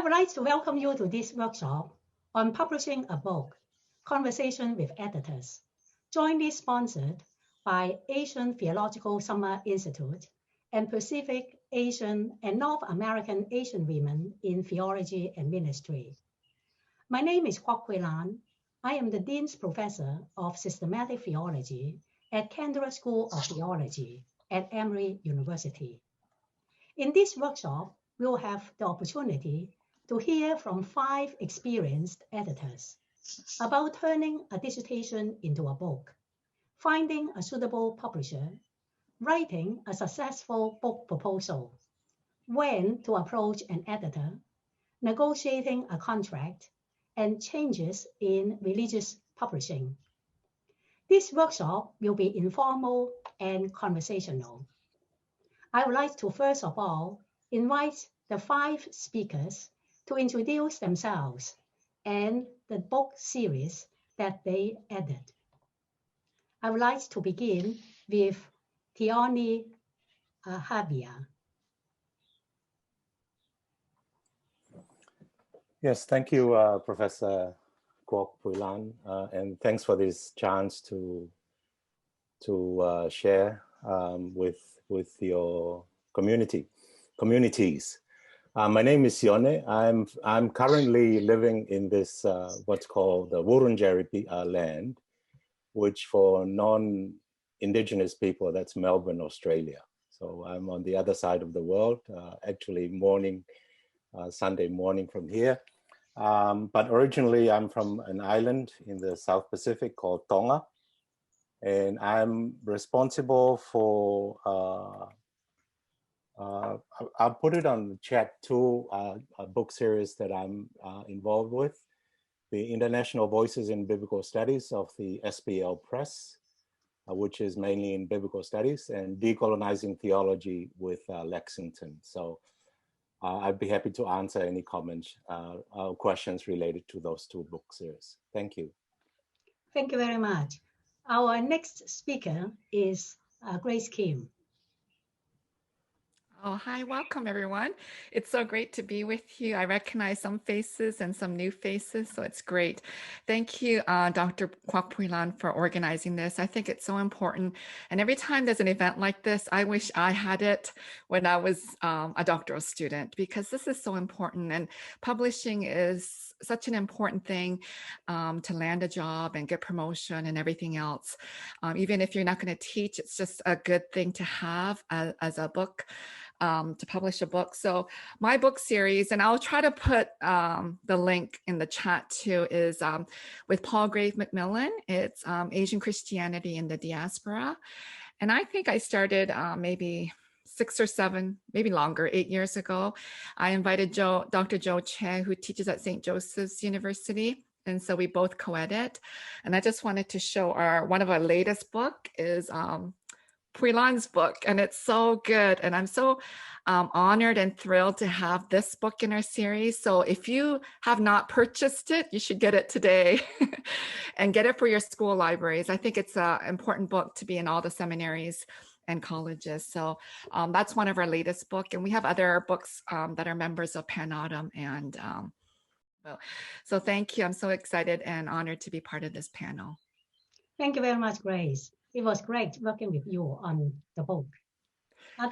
would like to welcome you to this workshop on publishing a book, Conversation with Editors, jointly sponsored by Asian Theological Summer Institute and Pacific Asian and North American Asian Women in Theology and Ministry. My name is Kwok Pui Lan. I am the Dean's Professor of Systematic Theology at Kendra School of Theology at Emory University. In this workshop, we'll have the opportunity to hear from 5 experienced editors about turning a dissertation into a book, finding a suitable publisher, writing a successful book proposal, when to approach an editor, negotiating a contract, and changes in religious publishing. This workshop will be informal and conversational. I would like to first of all invite the 5 speakers to introduce themselves and the book series that they edit. I would like to begin with Jione Havea. Yes, thank you, Professor Kwok Pui Lan, and thanks for this chance to share with your communities. My name is Sione. I'm currently living in this what's called the Wurundjeri land, which for non-Indigenous people, that's Melbourne, Australia. So I'm on the other side of the world, actually Sunday morning from here. But originally I'm from an island in the South Pacific called Tonga. And I'm responsible for, I'll put it on the chat too, a book series that I'm involved with, the International Voices in Biblical Studies of the SBL Press, which is mainly in biblical studies, and Decolonizing Theology with Lexington. So I'd be happy to answer any comments, questions related to those 2 book series. Thank you. Thank you very much. Our next speaker is Grace Kim. Oh, hi, welcome everyone. It's so great to be with you. I recognize some faces and some new faces, so it's great. Thank you, Dr. Kwok Pui Lan, for organizing this. I think it's so important. And every time there's an event like this, I wish I had it when I was a doctoral student, because this is so important. And publishing is such an important thing to land a job and get promotion and everything else. Even if you're not going to teach, it's just a good thing to have as a book. To publish a book. So my book series, and I'll try to put the link in the chat too, is with Paul Grave McMillan. It's Asian Christianity in the Diaspora. And I think I started maybe 6 or 7, maybe longer, 8 years ago. I invited Dr. Joe Che, who teaches at St. Joseph's University. And so we both co-edit. And I just wanted to show one of our latest book is Pui Lan's book, and it's so good. And I'm so honored and thrilled to have this book in our series. So if you have not purchased it, you should get it today and get it for your school libraries. I think it's an important book to be in all the seminaries and colleges. So that's one of our latest book. And we have other books that are members of Pan Autumn. And so thank you. I'm so excited and honored to be part of this panel. Thank you very much, Grace. It was great working with you on the book.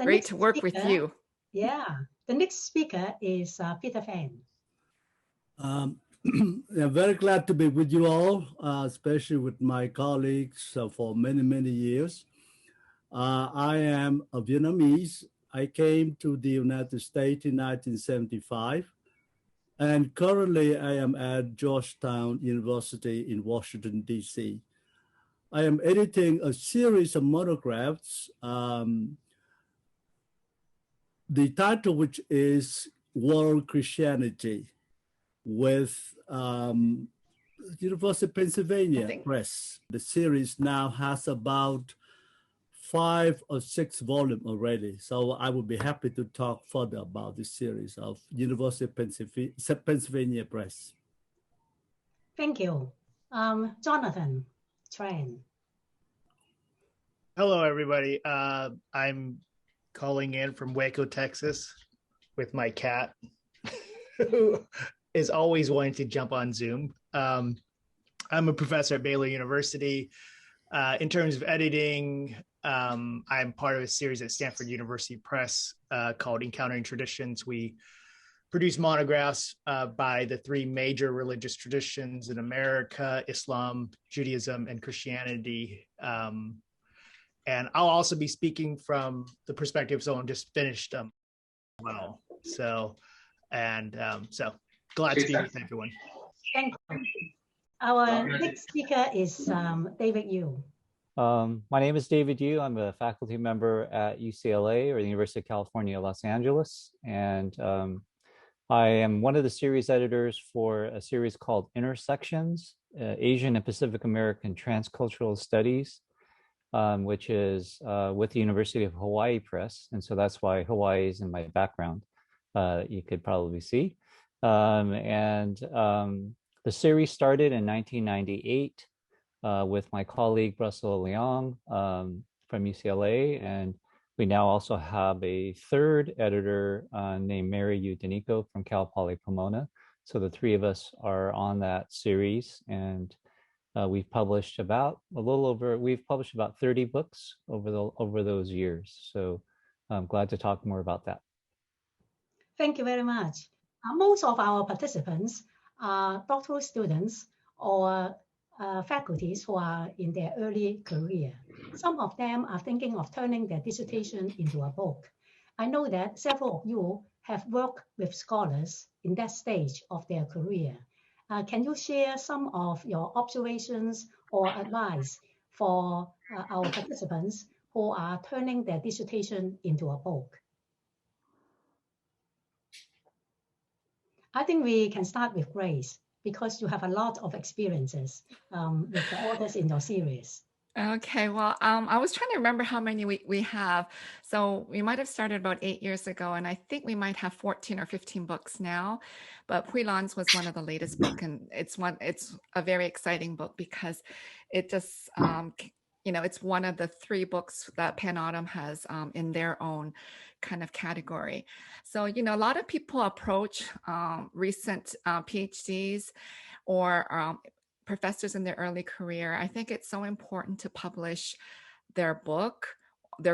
Great to work with you. Yeah. The next speaker is Peter Phan. I'm very glad to be with you all, especially with my colleagues for many, many years. I am a Vietnamese. I came to the United States in 1975. And currently I am at Georgetown University in Washington, D.C. I am editing a series of monographs, the title which is World Christianity with University of Pennsylvania Press. The series now has about 5 or 6 volumes already. So I would be happy to talk further about this series of University of Pennsylvania Press. Thank you. Jonathan Tran. Hello, everybody. I'm calling in from Waco, Texas with my cat. who is always wanting to jump on Zoom. I'm a professor at Baylor University. In terms of editing, I'm part of a series at Stanford University Press called Encountering Traditions. We produce monographs by the three major religious traditions in America: Islam, Judaism, and Christianity. And I'll also be speaking from the perspective of someone just finished well. So glad to be with everyone. Thank you. Our next speaker is David Yu. My name is David Yu. I'm a faculty member at UCLA, or the University of California, Los Angeles. And I am one of the series editors for a series called Intersections, Asian and Pacific American Transcultural Studies, which is with the University of Hawaii Press. And so that's why Hawaii is in my background, you could probably see. The series started in 1998 with my colleague Russell Leong from UCLA, and we now also have a third editor named Mary Yu Danico from Cal Poly Pomona. So the three of us are on that series, and we've published about 30 books over those years. So I'm glad to talk more about that. Thank you very much. Most of our participants are doctoral students or faculties who are in their early career. Some of them are thinking of turning their dissertation into a book. I know that several of you have worked with scholars in that stage of their career. Can you share some of your observations or advice for our participants who are turning their dissertation into a book? I think we can start with Grace, because you have a lot of experiences with the authors in your series. Okay, well, I was trying to remember how many we have. So we might have started about 8 years ago, and I think we might have 14 or 15 books now. But Pui Lan's was one of the latest book, and it's a very exciting book because it just it's one of the 3 books that Pan Autumn has in their own kind of category. So, a lot of people approach recent PhDs or professors in their early career. I think it's so important to publish their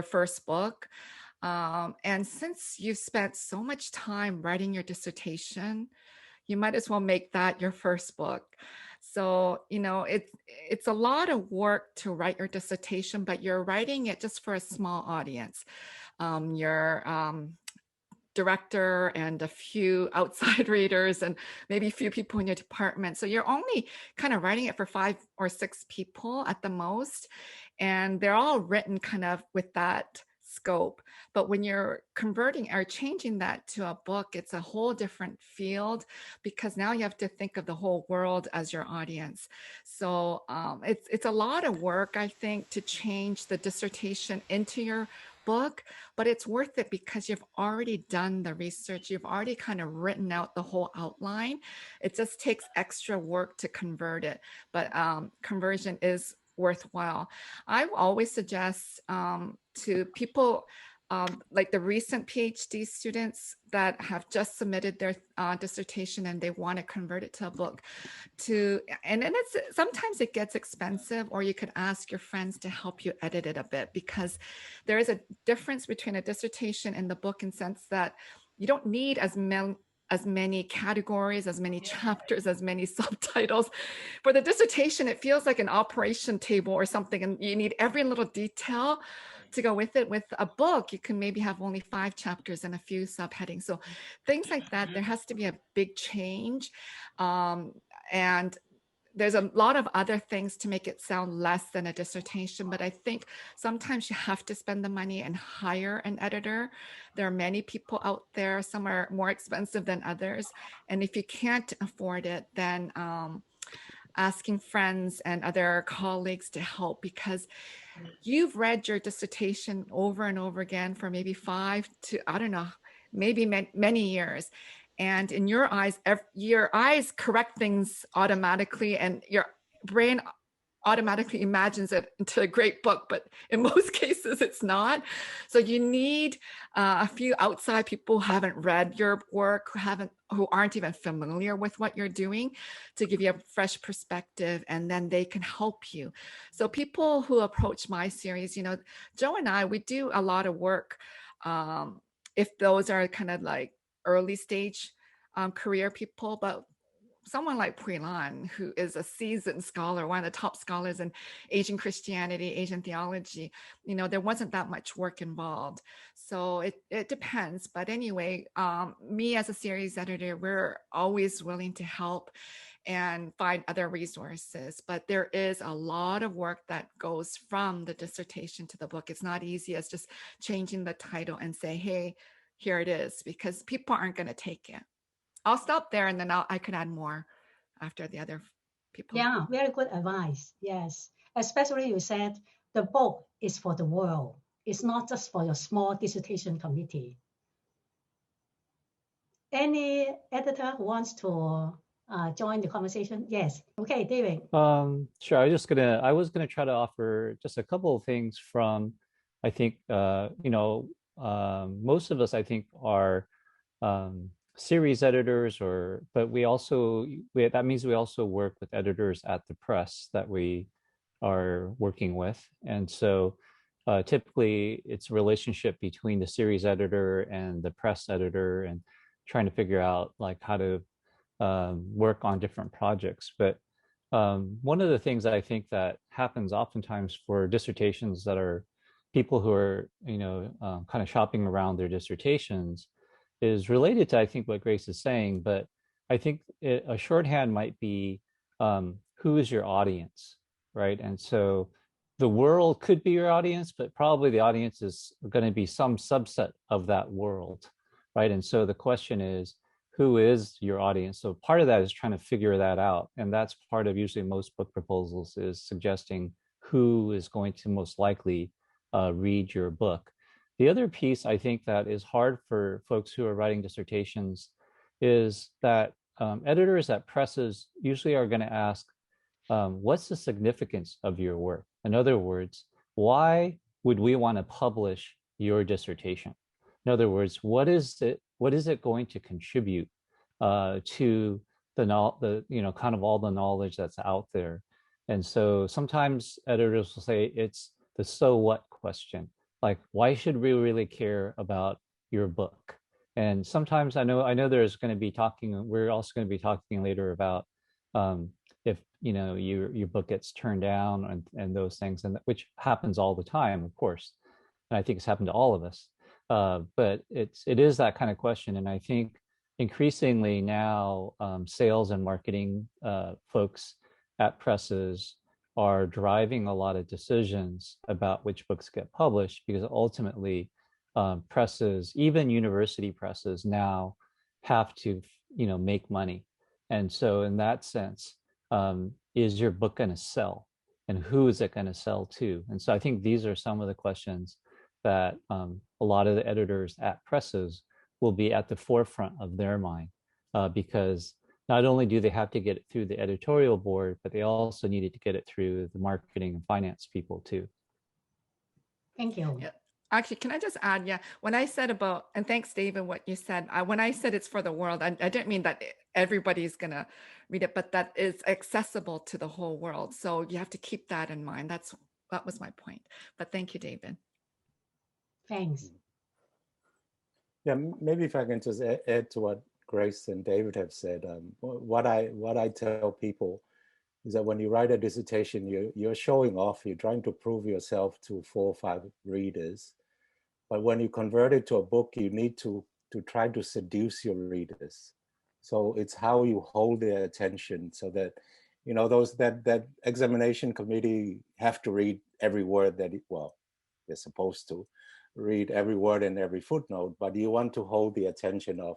first book. And since you've spent so much time writing your dissertation, you might as well make that your first book. So, it's a lot of work to write your dissertation, but you're writing it just for a small audience. Your director and a few outside readers and maybe a few people in your department. So you're only kind of writing it for 5 or 6 people at the most. And they're all written kind of with that scope. But when you're converting or changing that to a book, it's a whole different field, because now you have to think of the whole world as your audience. So it's a lot of work, I think, to change the dissertation into your book, but it's worth it because you've already done the research. You've already kind of written out the whole outline. It just takes extra work to convert it, but conversion is worthwhile. I always suggest to people like the recent PhD students that have just submitted their dissertation and they want to convert it to a book, and sometimes it gets expensive, or you could ask your friends to help you edit it a bit, because there is a difference between a dissertation and the book in the sense that you don't need as many categories, as many chapters, as many subtitles. For the dissertation, it feels like an operation table or something, and you need every little detail to go with it. With a book, you can maybe have only 5 chapters and a few subheadings. So things like that, there has to be a big change. And there's a lot of other things to make it sound less than a dissertation, but I think sometimes you have to spend the money and hire an editor. There are many people out there, some are more expensive than others. And if you can't afford it, then asking friends and other colleagues to help, because you've read your dissertation over and over again for maybe 5 to, I don't know, maybe many years. And in your eyes correct things automatically, and your brain automatically imagines it into a great book, but in most cases it's not. So you need a few outside people who haven't read your work, who aren't even familiar with what you're doing, to give you a fresh perspective, and then they can help you. So people who approach my series, Joe and I, we do a lot of work. If those are kind of like early stage career people, but someone like Pui Lan, who is a seasoned scholar, one of the top scholars in Asian Christianity, Asian theology, there wasn't that much work involved. So it depends. But anyway, me as a series editor, we're always willing to help and find other resources. But there is a lot of work that goes from the dissertation to the book. It's not easy as just changing the title and say, hey, here it is, because people aren't going to take it. I'll stop there, and then I could add more after the other people. Yeah, very good advice. Yes, especially you said the book is for the world. It's not just for your small dissertation committee. Any editor who wants to join the conversation? Yes. Okay, David. Sure. I was gonna try to offer just a couple of things from, I think, most of us, I think, are series editors, but that means we also work with editors at the press that we are working with. And so typically it's a relationship between the series editor and the press editor, and trying to figure out like how to work on different projects. But one of the things that I think that happens oftentimes for dissertations that are people who are, kind of shopping around their dissertations is related to, I think, what Grace is saying. But I think a shorthand might be, who is your audience, right? And so the world could be your audience, but probably the audience is going to be some subset of that world, right? And so the question is, who is your audience? So part of that is trying to figure that out. And that's part of usually most book proposals, is suggesting who is going to most likely read your book. The other piece I think that is hard for folks who are writing dissertations is that editors at presses usually are going to ask, what's the significance of your work? In other words, why would we want to publish your dissertation? In other words, what is it going to contribute to the kind of all the knowledge that's out there? And so sometimes editors will say it's the so what question. Like, why should we really care about your book? And sometimes I know there's going to be we're also going to be talking later about if your book gets turned down and those things, and which happens all the time, of course. And I think it's happened to all of us. But it is that kind of question. And I think increasingly now sales and marketing folks at presses are driving a lot of decisions about which books get published, because ultimately presses, even university presses, now have to make money. And so in that sense, is your book going to sell, and who is it going to sell to? And so I think these are some of the questions that a lot of the editors at presses will be at the forefront of their mind, because not only do they have to get it through the editorial board, but they also needed to get it through the marketing and finance people too. Thank you. Yeah. Actually, can I just add, when I said about, and thanks, David, what you said, when I said it's for the world, I didn't mean that everybody's going to read it, but that it's accessible to the whole world. So you have to keep that in mind. That was my point. But thank you, David. Thanks. Yeah, maybe if I can just add to what Grace and David have said. What I tell people is that when you write a dissertation, you're showing off, you're trying to prove yourself to 4 or 5 readers. But when you convert it to a book, you need to try to seduce your readers. So it's how you hold their attention, so that that examination committee have to read every word they're supposed to read every word and every footnote, but you want to hold the attention of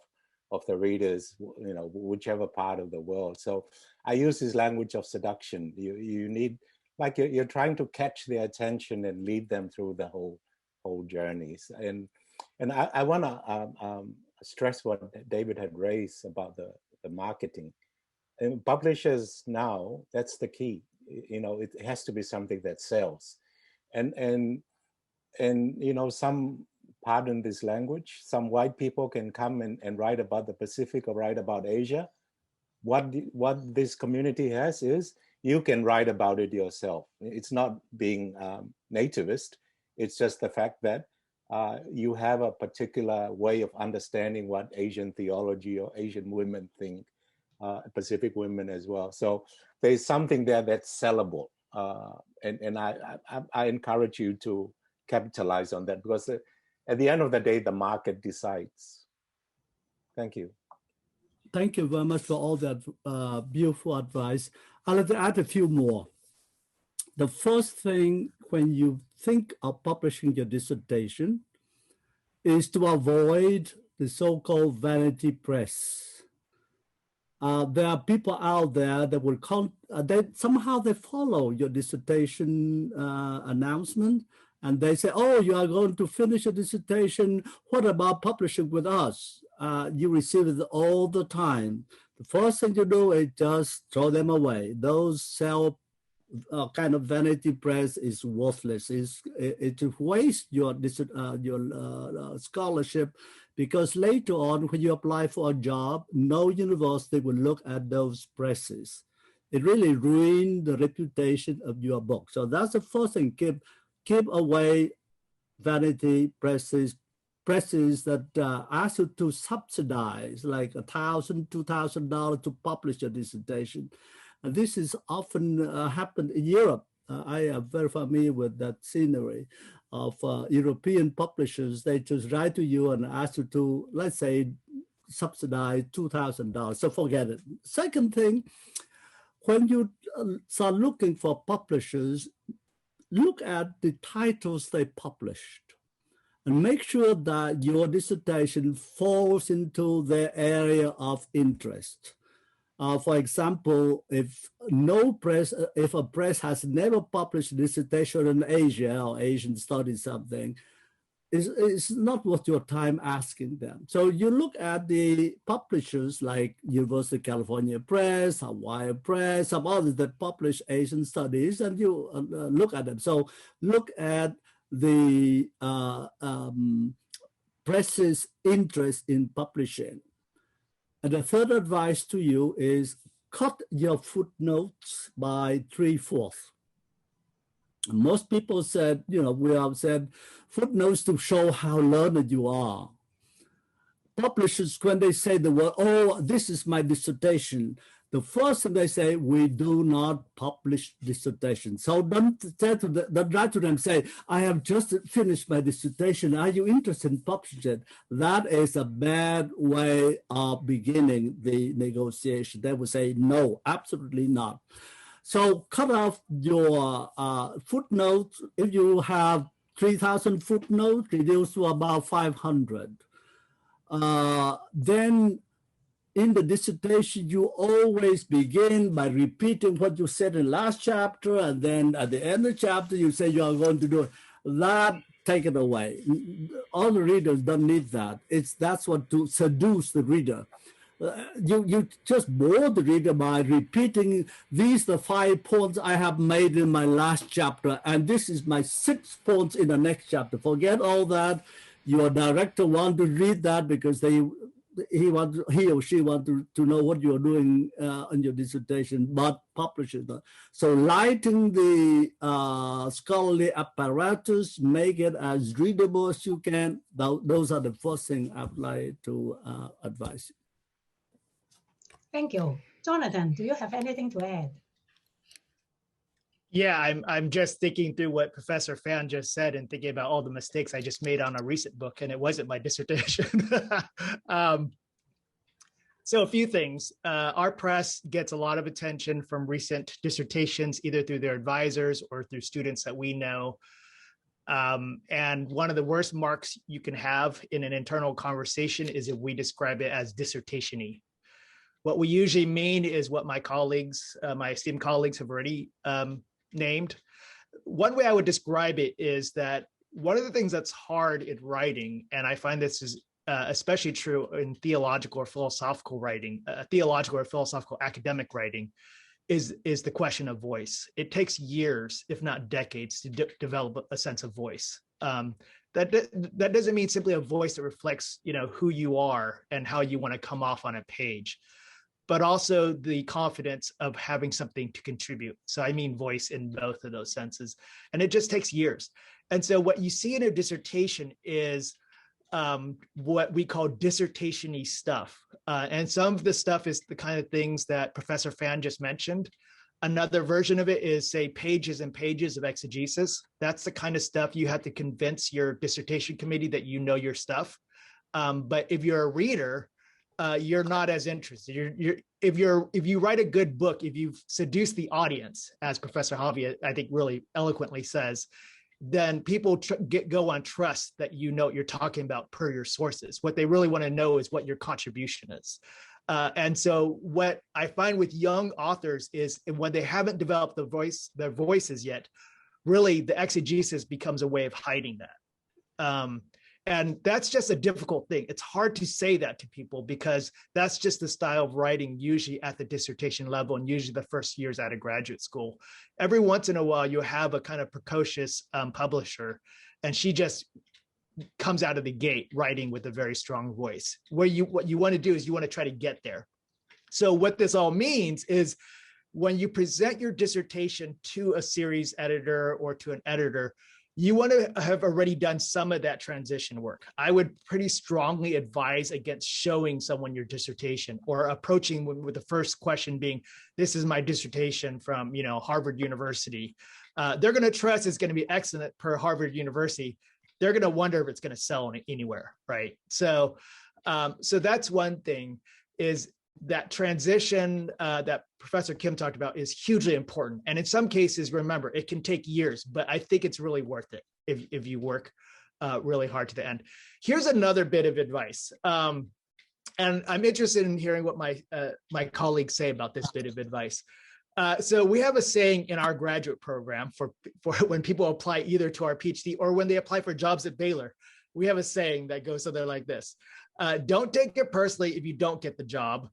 the readers, whichever part of the world. So I use this language of seduction. You need, like, you're trying to catch their attention and lead them through the whole journeys. And I want to stress what David had raised about the marketing. And publishers now, that's the key. it has to be something that sells. And some, pardon this language, some white people can come and write about the Pacific or write about Asia. What this community has is you can write about it yourself. It's not being nativist. It's just the fact that you have a particular way of understanding what Asian theology or Asian women think, Pacific women as well. So there's something there that's sellable. And I encourage you to capitalize on that, because at the end of the day, the market decides. Thank you. Thank you very much for all that beautiful advice. I'll add a few more. The first thing when you think of publishing your dissertation is to avoid the so-called vanity press. There are people out there that will somehow they follow your dissertation announcement, and they say, "Oh, you are going to finish a dissertation. What about publishing with us?" You receive it all the time. The first thing you do is just throw them away. Those kind of vanity press is worthless. It wastes your scholarship, because later on when you apply for a job, no university will look at those presses. It really ruined the reputation of your book. So that's the first thing. Keep away vanity presses that ask you to subsidize like $1,000, $2,000 to publish a dissertation. And this is often happened in Europe. I am very familiar with that scenery of European publishers. They just write to you and ask you to, let's say, subsidize $2,000. So forget it. Second thing, when you start looking for publishers, look at the titles they published and make sure that your dissertation falls into their area of interest. For example, if a press has never published a dissertation in Asia or Asian studies something, it's not worth your time asking them. So you look at the publishers like University of California Press, Hawaii Press, some others that publish Asian studies, and you look at them. So look at the press's interest in publishing. And the third advice to you is cut your footnotes by 3/4. Most people said, we have said footnotes to show how learned you are. Publishers, when they say the word, "Oh, this is my dissertation," the first thing they say, "We do not publish dissertations." So don't write to them, say, "I have just finished my dissertation. Are you interested in publishing it?" That is a bad way of beginning the negotiation. They will say, "No, absolutely not." So cut off your footnotes. If you have 3,000 footnotes, reduce to about 500. Then in the dissertation, you always begin by repeating what you said in last chapter, and then at the end of the chapter, you say you are going to do it. That, take it away. All the readers don't need that. That's what to seduce the reader. You just bore the reader by repeating, "These are the 5 points I have made in my last chapter, and this is my 6 points in the next chapter." Forget all that. Your director wants to read that because he or she wants to know what you're doing in your dissertation, but publish it. So lighten the scholarly apparatus, make it as readable as you can. Those are the first thing I'd like to advise you. Thank you. Jonathan, do you have anything to add? Yeah, I'm just thinking through what Professor Phan just said and thinking about all the mistakes I just made on a recent book, and it wasn't my dissertation. So a few things. Our press gets a lot of attention from recent dissertations, either through their advisors or through students that we know. And one of the worst marks you can have in an internal conversation is if we describe it as dissertationy. What we usually mean is what my colleagues, my esteemed colleagues have already named. One way I would describe it is that one of the things that's hard in writing, and I find this is especially true in theological or philosophical writing, theological or philosophical academic writing, is the question of voice. It takes years, if not decades, to develop a sense of voice. That doesn't mean simply a voice that reflects, who you are and how you want to come off on a page, but also the confidence of having something to contribute. So I mean voice in both of those senses. And it just takes years. And so what you see in a dissertation is what we call dissertationy stuff. And some of the stuff is the kind of things that Professor Phan just mentioned. Another version of it is, say, pages and pages of exegesis. That's the kind of stuff you have to convince your dissertation committee that you know your stuff. But if you're a reader, you're not as interested. If you write a good book, if you've seduced the audience, as Professor Havea, I think, really eloquently says, then people go on trust that you know what you're talking about per your sources. What they really want to know is what your contribution is. And so what I find with young authors is when they haven't developed their voices yet, really the exegesis becomes a way of hiding that. And that's just a difficult thing. It's hard to say that to people because that's just the style of writing usually at the dissertation level and usually the first years out of graduate school. Every once in a while, you have a kind of precocious publisher, and she just comes out of the gate writing with a very strong voice. What you want to do is you want to try to get there. So what this all means is when you present your dissertation to a series editor or to an editor, you want to have already done some of that transition work. I would pretty strongly advise against showing someone your dissertation or approaching with the first question being, this is my dissertation from Harvard University. They're going to trust it's going to be excellent per Harvard University. They're going to wonder if it's going to sell anywhere, right? So that's one thing, is that transition that Professor Kim talked about is hugely important. And in some cases, remember, it can take years, but I think it's really worth it if you work really hard to the end. Here's another bit of advice. And I'm interested in hearing what my colleagues say about this bit of advice. So we have a saying in our graduate program for when people apply either to our PhD or when they apply for jobs at Baylor. We have a saying that goes something like this. Don't take it personally if you don't get the job.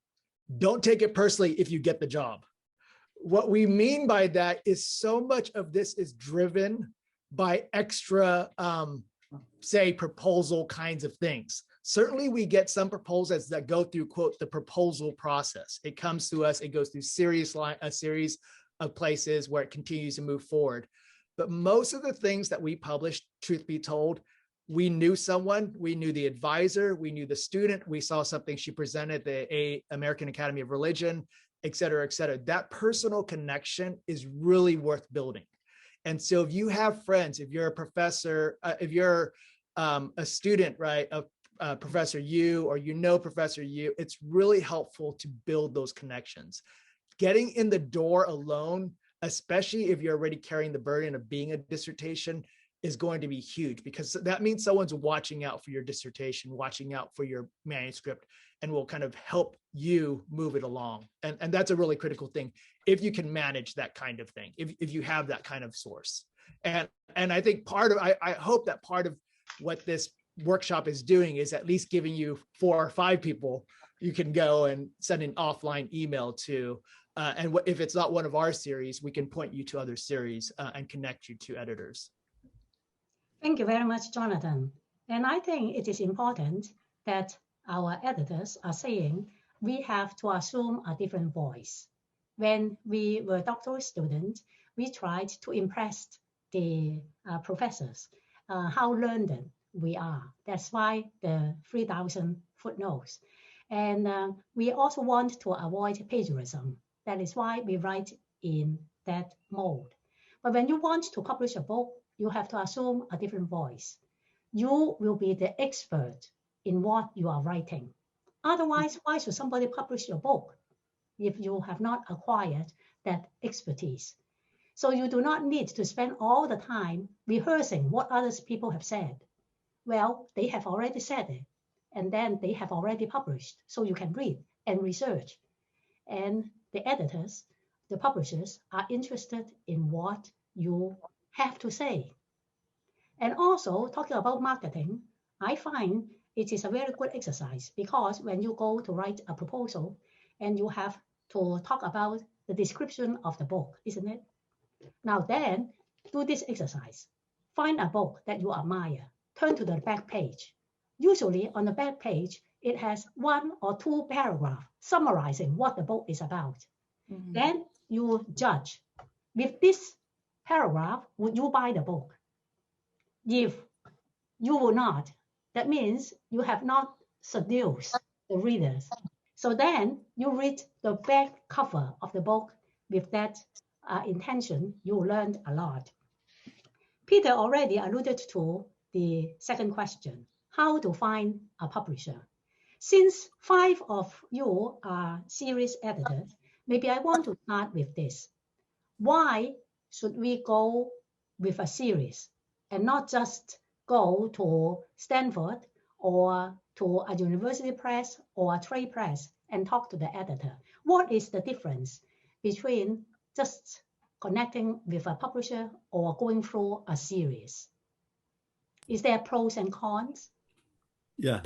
Don't take it personally if you get the job. What we mean by that is so much of this is driven by extra, say, proposal kinds of things. Certainly we get some proposals that go through, quote, the proposal process. It comes to us, it goes through a series of places where it continues to move forward. But most of the things that we publish, truth be told, we knew someone, we knew the advisor, we knew the student, we saw something she presented at the American Academy of Religion, et cetera, et cetera. That personal connection is really worth building. And so if you have friends, if you're a professor, if you're a student, right, of Professor Yu, or Professor Yu, it's really helpful to build those connections. Getting in the door alone, especially if you're already carrying the burden of being a dissertation, is going to be huge, because that means someone's watching out for your dissertation, watching out for your manuscript, and will kind of help you move it along. And that's a really critical thing if you can manage that kind of thing, if you have that kind of source. And I think I hope that part of what this workshop is doing is at least giving you 4 or 5 people you can go and send an offline email to. And if it's not one of our series, we can point you to other series and connect you to editors. Thank you very much, Jonathan. And I think it is important that our editors are saying we have to assume a different voice. When we were doctoral students, we tried to impress the professors how learned we are. That's why the 3,000 footnotes. And we also want to avoid plagiarism. That is why we write in that mode. But when you want to publish a book, you have to assume a different voice. You will be the expert in what you are writing. Otherwise, why should somebody publish your book if you have not acquired that expertise? So you do not need to spend all the time rehearsing what other people have said. Well, they have already said it, and then they have already published, so you can read and research. And the editors, the publishers, are interested in what you have to say. And also, talking about marketing, I find it is a very good exercise, because when you go to write a proposal and you have to talk about the description of the book, isn't it? Now then, do this exercise. Find a book that you admire. Turn to the back page. Usually on the back page, it has 1 or 2 paragraphs summarizing what the book is about. Mm-hmm. Then you judge. With this paragraph, would you buy the book? If you will not, that means you have not seduced the readers. So then you read the back cover of the book with that intention. You learned a lot. Peter already alluded to the second question, how to find a publisher. Since 5 of you are series editors, maybe I want to start with this. Why should we go with a series and not just go to Stanford or to a university press or a trade press and talk to the editor? What is the difference between just connecting with a publisher or going through a series? Is there pros and cons? Yeah,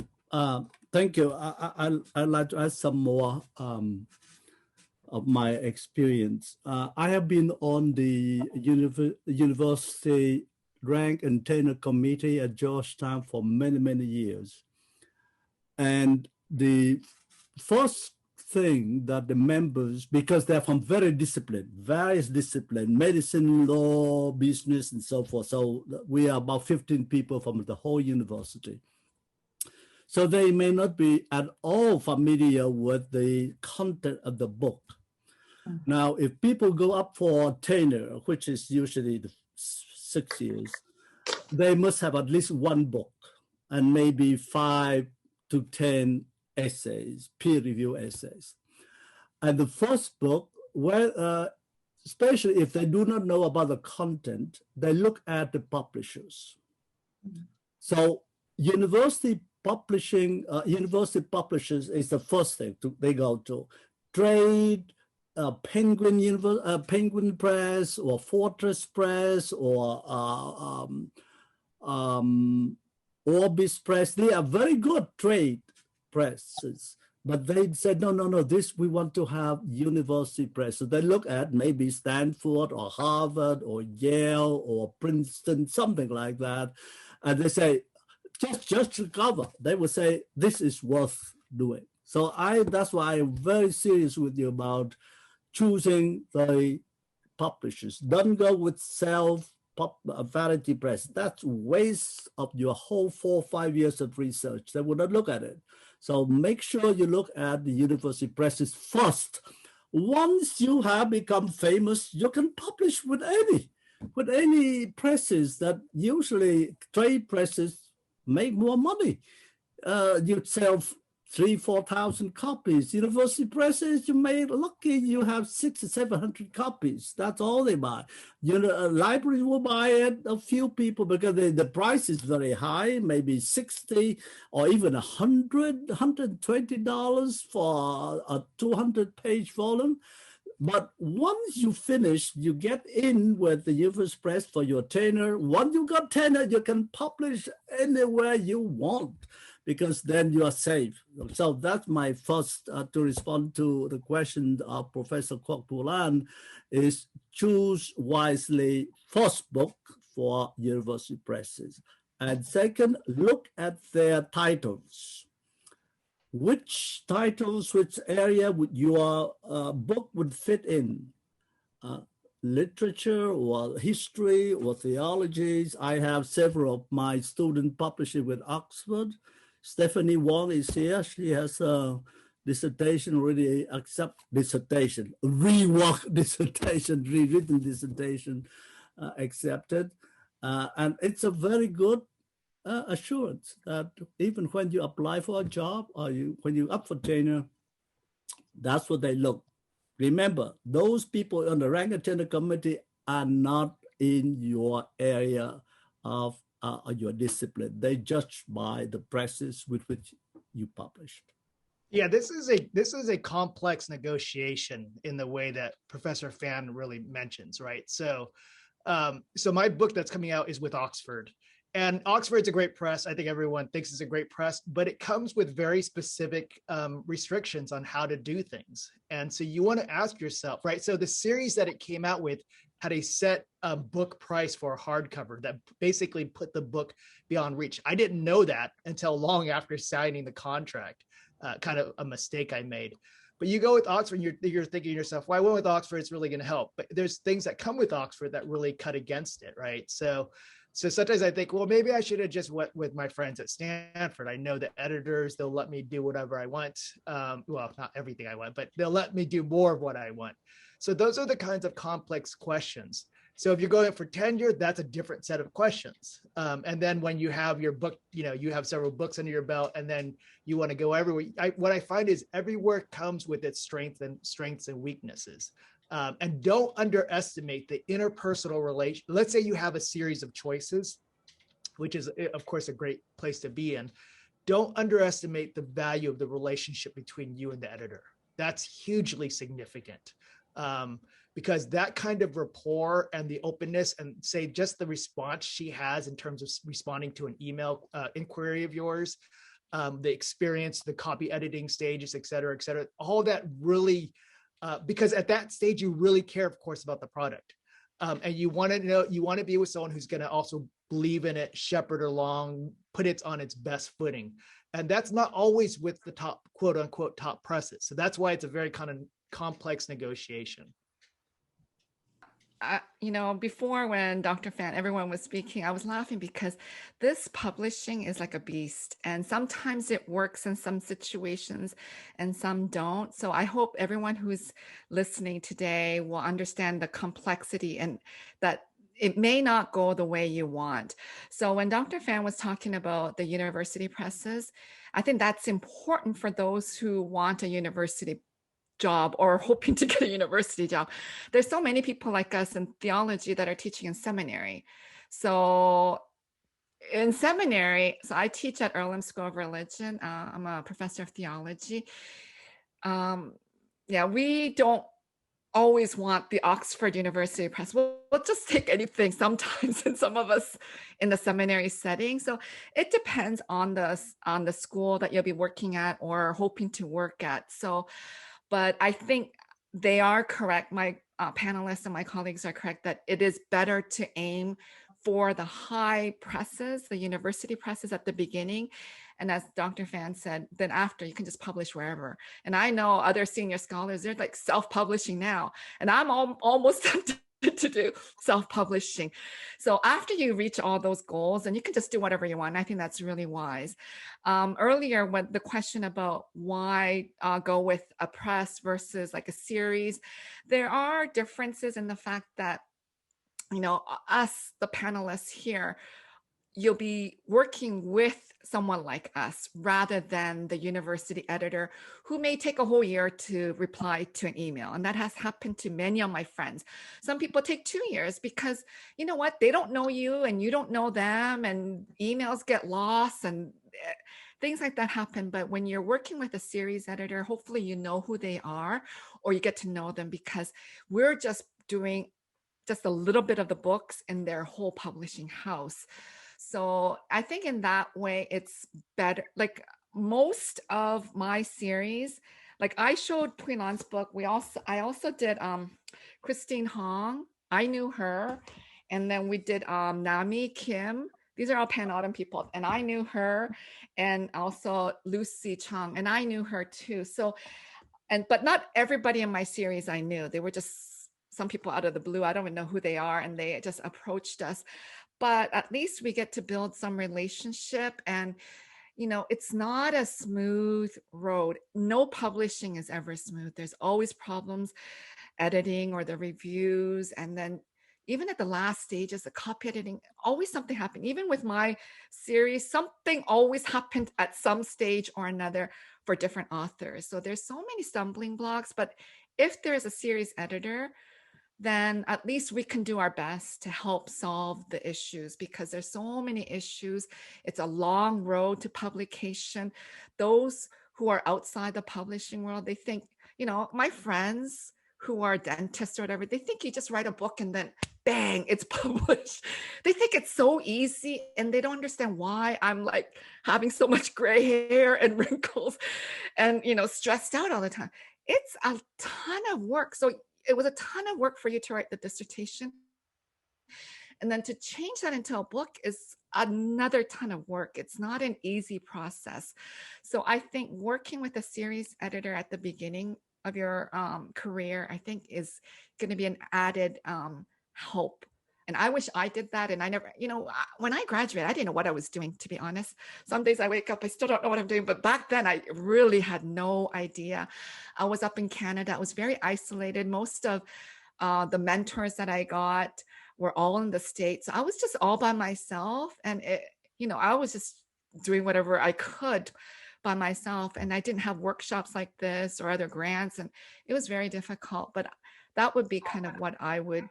thank you. I'd like to add some more of my experience. I have been on the university rank and tenure committee at Georgetown for many, many years. And the first thing that the members, because they're from various disciplines, medicine, law, business, and so forth. So we are about 15 people from the whole university. So they may not be at all familiar with the content of the book. Mm-hmm. Now, if people go up for tenure, which is usually the 6 years, they must have at least 1 book and maybe 5 to 10 essays, peer review essays. And the first book, where, especially if they do not know about the content, they look at the publishers. Mm-hmm. So university publishers is the first thing they go to. Trade, Penguin Press or Fortress Press or Orbis Press. They are very good trade presses, but they said, no, this we want to have university press. So they look at maybe Stanford or Harvard or Yale or Princeton, something like that. And they say, just to cover, they will say, this is worth doing. So that's why I'm very serious with you about choosing the publishers. Don't go with vanity press. That's waste of your whole 4 or 5 years of research. They will not look at it. So make sure you look at the university presses first. Once you have become famous, you can publish with any presses. That usually trade presses make more money. You sell 3,000-4,000 copies. University presses, you may lucky you have 600 or 700 copies. That's all they buy. Libraries will buy it, a few people, because the price is very high, maybe $60 or even $120 for a 200-page volume. But once you finish, you get in with the university press for your tenure. Once you got tenure, you can publish anywhere you want, because then you are safe. So that's my first, to respond to the question of Professor Kwok Pulan, is choose wisely first book for university presses. And second, look at their titles. Which titles, which area would your book would fit in? Literature or history or theologies. I have several of my students publishing with Oxford. Stephanie Wong is here. She has a dissertation already, rewritten dissertation accepted. And it's a very good assurance that even when you apply for a job or when you up for tenure, that's what they look. Remember, those people on the rank and tenure committee are not in your area of your discipline. They judge by the presses with which you published. Yeah, this is a complex negotiation in the way that Professor Phan really mentions, right? So my book that's coming out is with Oxford, And Oxford's a great press. I think everyone thinks it's a great press, but it comes with very specific restrictions on how to do things. And so you want to ask yourself, right? So the series that it came out with had a set book price for a hardcover that basically put the book beyond reach. I didn't know that until long after signing the contract, kind of a mistake I made. But you go with Oxford, you're thinking to yourself, well, I went with Oxford, it's really going to help. But there's things that come with Oxford that really cut against it, right? So sometimes I think, well, maybe I should have just went with my friends at Stanford. I know the editors, they'll let me do whatever I want. Well, not everything I want, but they'll let me do more of what I want. So those are the kinds of complex questions. So if you're going for tenure, that's a different set of questions. And then when you have your book, you have several books under your belt, and then you want to go everywhere. What I find is everywhere comes with its strengths and weaknesses. And don't underestimate the interpersonal relation. Let's say you have a series of choices, which is, of course, a great place to be in. Don't underestimate the value of the relationship between you and the editor. That's hugely significant. Because that kind of rapport and the openness and say just the response she has in terms of responding to an email inquiry of yours, the experience, the copy editing stages, et cetera, all that really, because at that stage, you really care, of course, about the product. And you want to be with someone who's going to also believe in it, shepherd along, put it on its best footing. And that's not always with the top, quote unquote, top presses. So that's why it's a very kind of complex negotiation. Before when Dr. Phan, everyone was speaking, I was laughing because this publishing is like a beast, and sometimes it works in some situations and some don't. So I hope everyone who's listening today will understand the complexity and that it may not go the way you want. So when Dr. Phan was talking about the university presses, I think that's important for those who want a university job or hoping to get a university job. There's so many people like us in theology that are teaching in seminary. So in seminary, so I teach at Earlham School of Religion. I'm a professor of theology. We don't always want the Oxford University Press. We'll just take anything sometimes, and some of us in the seminary setting. So it depends on the school that you'll be working at or hoping to work at. But I think they are correct. My panelists and my colleagues are correct that it is better to aim for the high presses, the university presses at the beginning. And as Dr. Phan said, then after you can just publish wherever. And I know other senior scholars, they're like self-publishing now. And I'm almost tempted to do self-publishing. So after you reach all those goals, and you can just do whatever you want. I think that's really wise. Earlier, when the question about why go with a press versus like a series, there are differences in the fact that, us, the panelists here, you'll be working with someone like us rather than the university editor who may take a whole year to reply to an email. And that has happened to many of my friends. Some people take 2 years because, you know what, they don't know you and you don't know them, and emails get lost and things like that happen. But when you're working with a series editor, hopefully you know who they are or you get to know them, because we're just doing just a little bit of the books in their whole publishing house. So I think in that way, it's better. Like most of my series, like I showed Pui Lan's book. I also did Christine Hong. I knew her. And then we did Nami Kim. These are all Pan Autumn people. And I knew her. And also Lucy Chung. And I knew her too. So, but not everybody in my series I knew. They were just some people out of the blue. I don't even know who they are. And they just approached us. But at least we get to build some relationship, and, it's not a smooth road. No publishing is ever smooth. There's always problems, editing or the reviews. And then even at the last stages, the copy editing, always something happened. Even with my series, something always happened at some stage or another for different authors. So there's so many stumbling blocks, but if there's a series editor, then at least we can do our best to help solve the issues, because there's so many issues. It's a long road to publication. Those who are outside the publishing world, they think, my friends who are dentists or whatever, they think you just write a book and then bang, it's published. They think it's so easy and they don't understand why I'm like having so much gray hair and wrinkles and, you know, stressed out all the time. It's a ton of work. So it was a ton of work for you to write the dissertation. And then to change that into a book is another ton of work. It's not an easy process. So I think working with a series editor at the beginning of your career, I think is going to be an added help. And I wish I did that. And I never, you know, when I graduated, I didn't know what I was doing, to be honest. Some days I wake up, I still don't know what I'm doing. But back then, I really had no idea. I was up in Canada. I was very isolated. Most of the mentors that I got were all in the States. I was just all by myself. And, it, you know, I was just doing whatever I could by myself. And I didn't have workshops like this or other grants. And it was very difficult. But that would be kind of what I would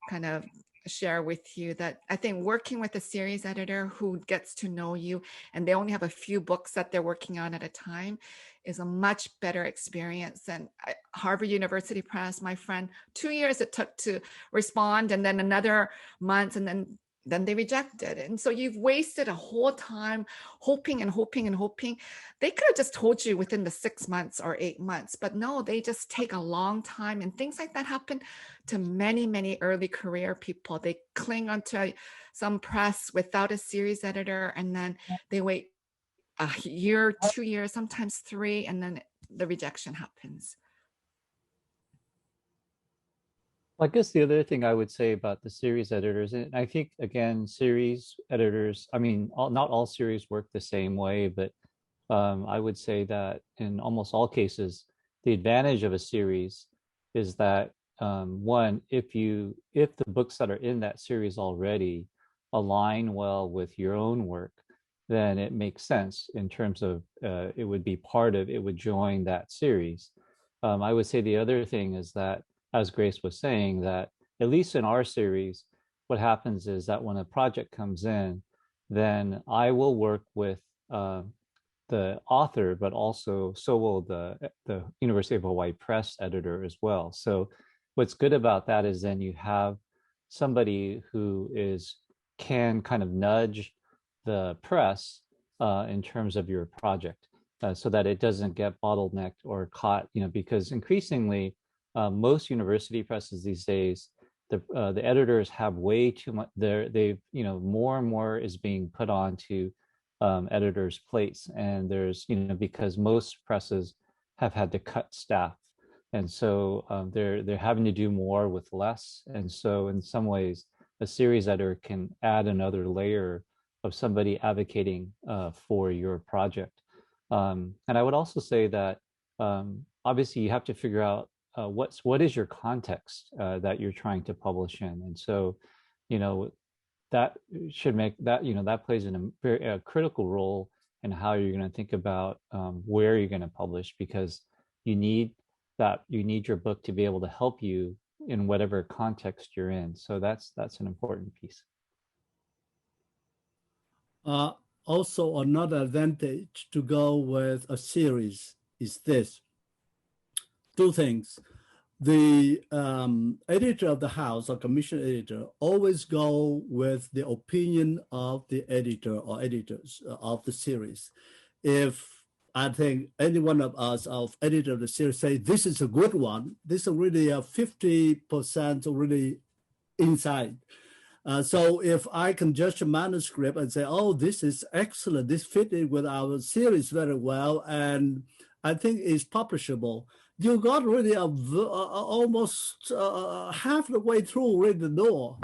kind of share with you, that I think working with a series editor who gets to know you and they only have a few books that they're working on at a time is a much better experience than Harvard University Press. My friend, 2 years it took to respond, and then another month, and then they rejected it. And so you've wasted a whole time hoping and hoping and hoping. They could have just told you within the 6 months or 8 months, but no, they just take a long time. And things like that happen to many, many early career people. They cling onto some press without a series editor, and then they wait a year, 2 years, sometimes 3, and then the rejection happens. I guess the other thing I would say about the series editors, and I think, again, series editors, I mean, not all series work the same way, but I would say that in almost all cases, the advantage of a series is that, one, if the books that are in that series already align well with your own work, then it makes sense in terms of it would join that series. I would say the other thing is that, as Grace was saying, that at least in our series, what happens is that when a project comes in, then I will work with the author, but also so will the University of Hawaii Press editor as well. So what's good about that is then you have somebody who can kind of nudge the press in terms of your project, so that it doesn't get bottlenecked or caught, you know, because increasingly most university presses these days, the editors have way too much. More and more is being put onto editors' plates, and there's, because most presses have had to cut staff, and so they're having to do more with less. And so in some ways, a series editor can add another layer of somebody advocating for your project. And I would also say that obviously you have to figure out what is your context that you're trying to publish in. And so, that should make that, that plays a very critical role in how you're going to think about where you're going to publish, because you need your book to be able to help you in whatever context you're in. So that's an important piece. Also, another advantage to go with a series is this. Two things. The editor of the house or commission editor always go with the opinion of the editor or editors of the series. If I think any one of us, of editor of the series, say this is a good one, this is really a 50% really inside. So if I can judge a manuscript and say, oh, this is excellent, this fitted with our series very well, and I think it's publishable, you got really almost half the way through read the door.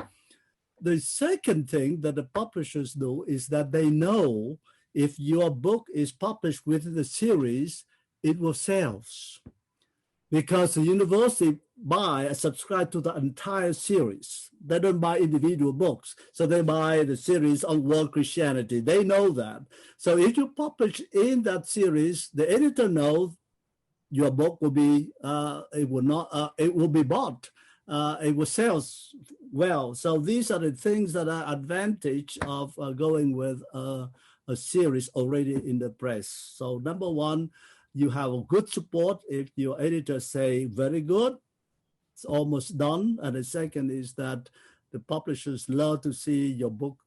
The second thing that the publishers do is that they know if your book is published within the series, it will sell. Because the university subscribe to the entire series. They don't buy individual books. So they buy the series on world Christianity. They know that. So if you publish in that series, the editor knows your book will be, it will be bought. It will sell well. So these are the things that are advantage of going with a series already in the press. So number one, you have a good support if your editor say very good, it's almost done. And the second is that The publishers love to see your book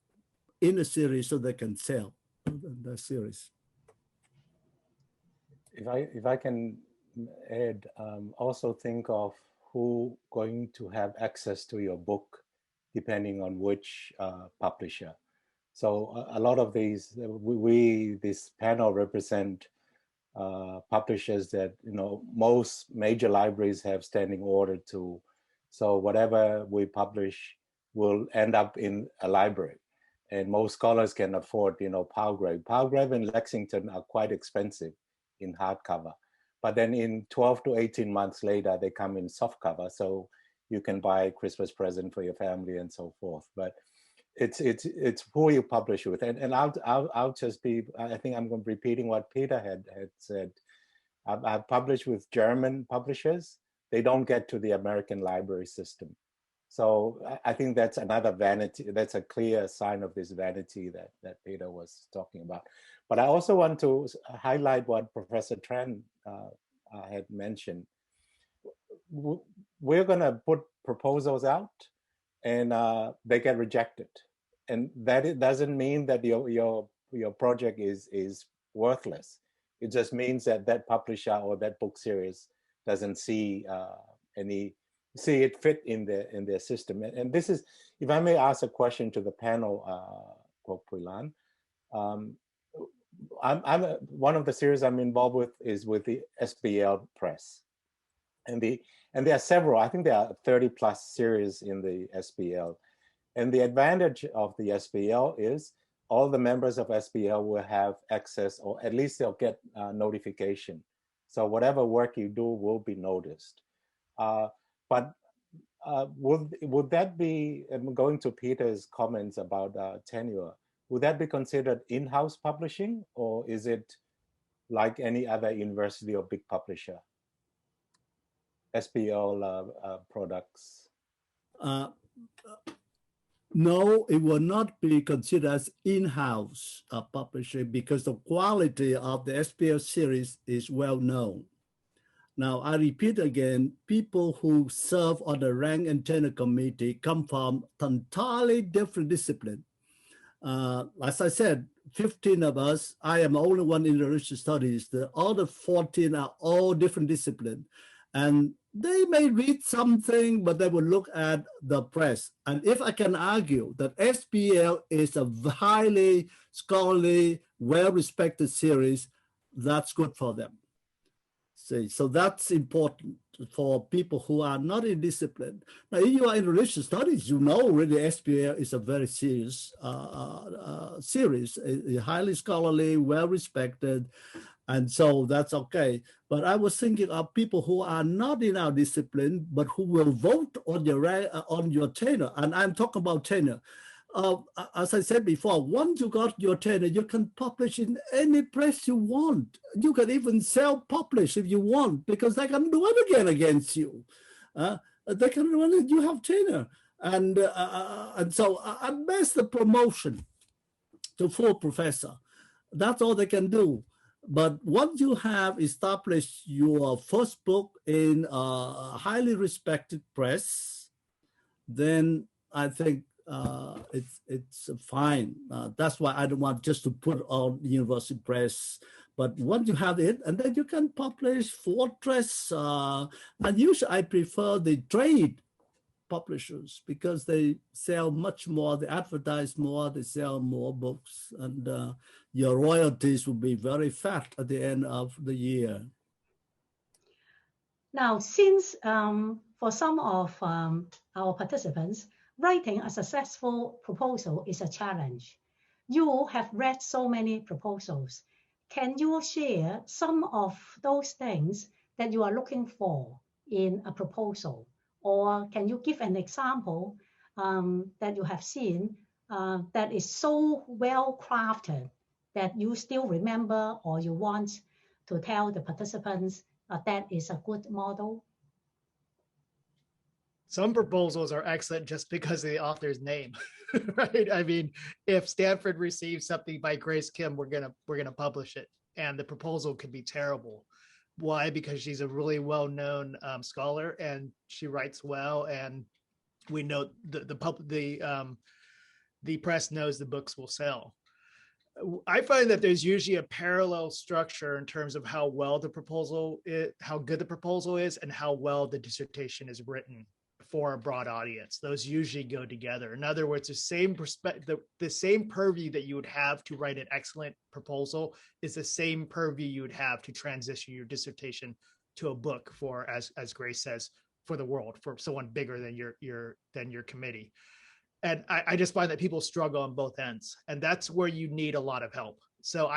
in a series so they can sell the series. If I can add, also think of who going to have access to your book, depending on which publisher. So a lot of these, this panel represent publishers that, you know, most major libraries have standing order to. So whatever we publish will end up in a library. And most scholars can afford, you know, Palgrave. Palgrave and Lexington are quite expensive in hardcover. But then in 12 to 18 months later, they come in softcover. So you can buy a Christmas present for your family and so forth. But it's who you publish with. And I'll just be, I think I'm going to be repeating what Peter had said. I've published with German publishers. They don't get to the American library system. So I think that's another vanity. That's a clear sign of this vanity that Peter was talking about. But I also want to highlight what Professor Tran had mentioned. We're going to put proposals out, and they get rejected, and that it doesn't mean that your project is worthless. It just means that that publisher or that book series doesn't see it fit in their system. And this is, if I may ask a question to the panel, Kwok Pui Lan. One of the series I'm involved with is with the SBL Press, and there are several. I think there are 30 plus series in the SBL, and the advantage of the SBL is all the members of SBL will have access, or at least they'll get notification. So whatever work you do will be noticed. But would that be, and going to Peter's comments about tenure, would that be considered in-house publishing, or is it like any other university or big publisher? SBL products? No, it will not be considered as in-house publishing because the quality of the SBL series is well known. Now, I repeat again, people who serve on the rank and tenure committee come from entirely different discipline. As I said, 15 of us, I am the only one in literature studies. The other 14 are all different disciplines. And they may read something, but they will look at the press. And if I can argue that SBL is a highly scholarly, well-respected series, that's good for them. See, so that's important for people who are not in discipline. Now, if you are in religious studies, you know really SBL is a very serious series, highly scholarly, well-respected, and so that's okay. But I was thinking of people who are not in our discipline, but who will vote on your tenure, and I'm talking about tenure. As I said before, once you got your tenure, you can publish in any press you want. You can even self-publish if you want, because they can do it again against you. They can run it. You have tenure, and so at best the promotion to full professor. That's all they can do. But once you have established your first book in a highly respected press, then I think it's fine. That's why I don't want just to put on university press. But once you have it, and then you can publish Fortress. And usually I prefer the trade publishers because they sell much more, they advertise more, they sell more books, and your royalties will be very fat at the end of the year. Now, since for some of our participants, writing a successful proposal is a challenge. You have read so many proposals. Can you share some of those things that you are looking for in a proposal? Or can you give an example that you have seen that is so well crafted that you still remember or you want to tell the participants that is a good model? Some proposals are excellent just because of the author's name, right? I mean, if Stanford receives something by Grace Kim, we're gonna publish it, and the proposal could be terrible. Why? Because she's a really well-known scholar, and she writes well, and we know the press knows the books will sell. I find that there's usually a parallel structure in terms of how well the proposal is, how good the proposal is, and how well the dissertation is written for a broad audience. Those usually go together. In other words, the same perspective, the same purview that you would have to write an excellent proposal is the same purview you would have to transition your dissertation to a book for, as Grace says, for the world, for someone bigger than your committee. And I just find that people struggle on both ends, and that's where you need a lot of help. So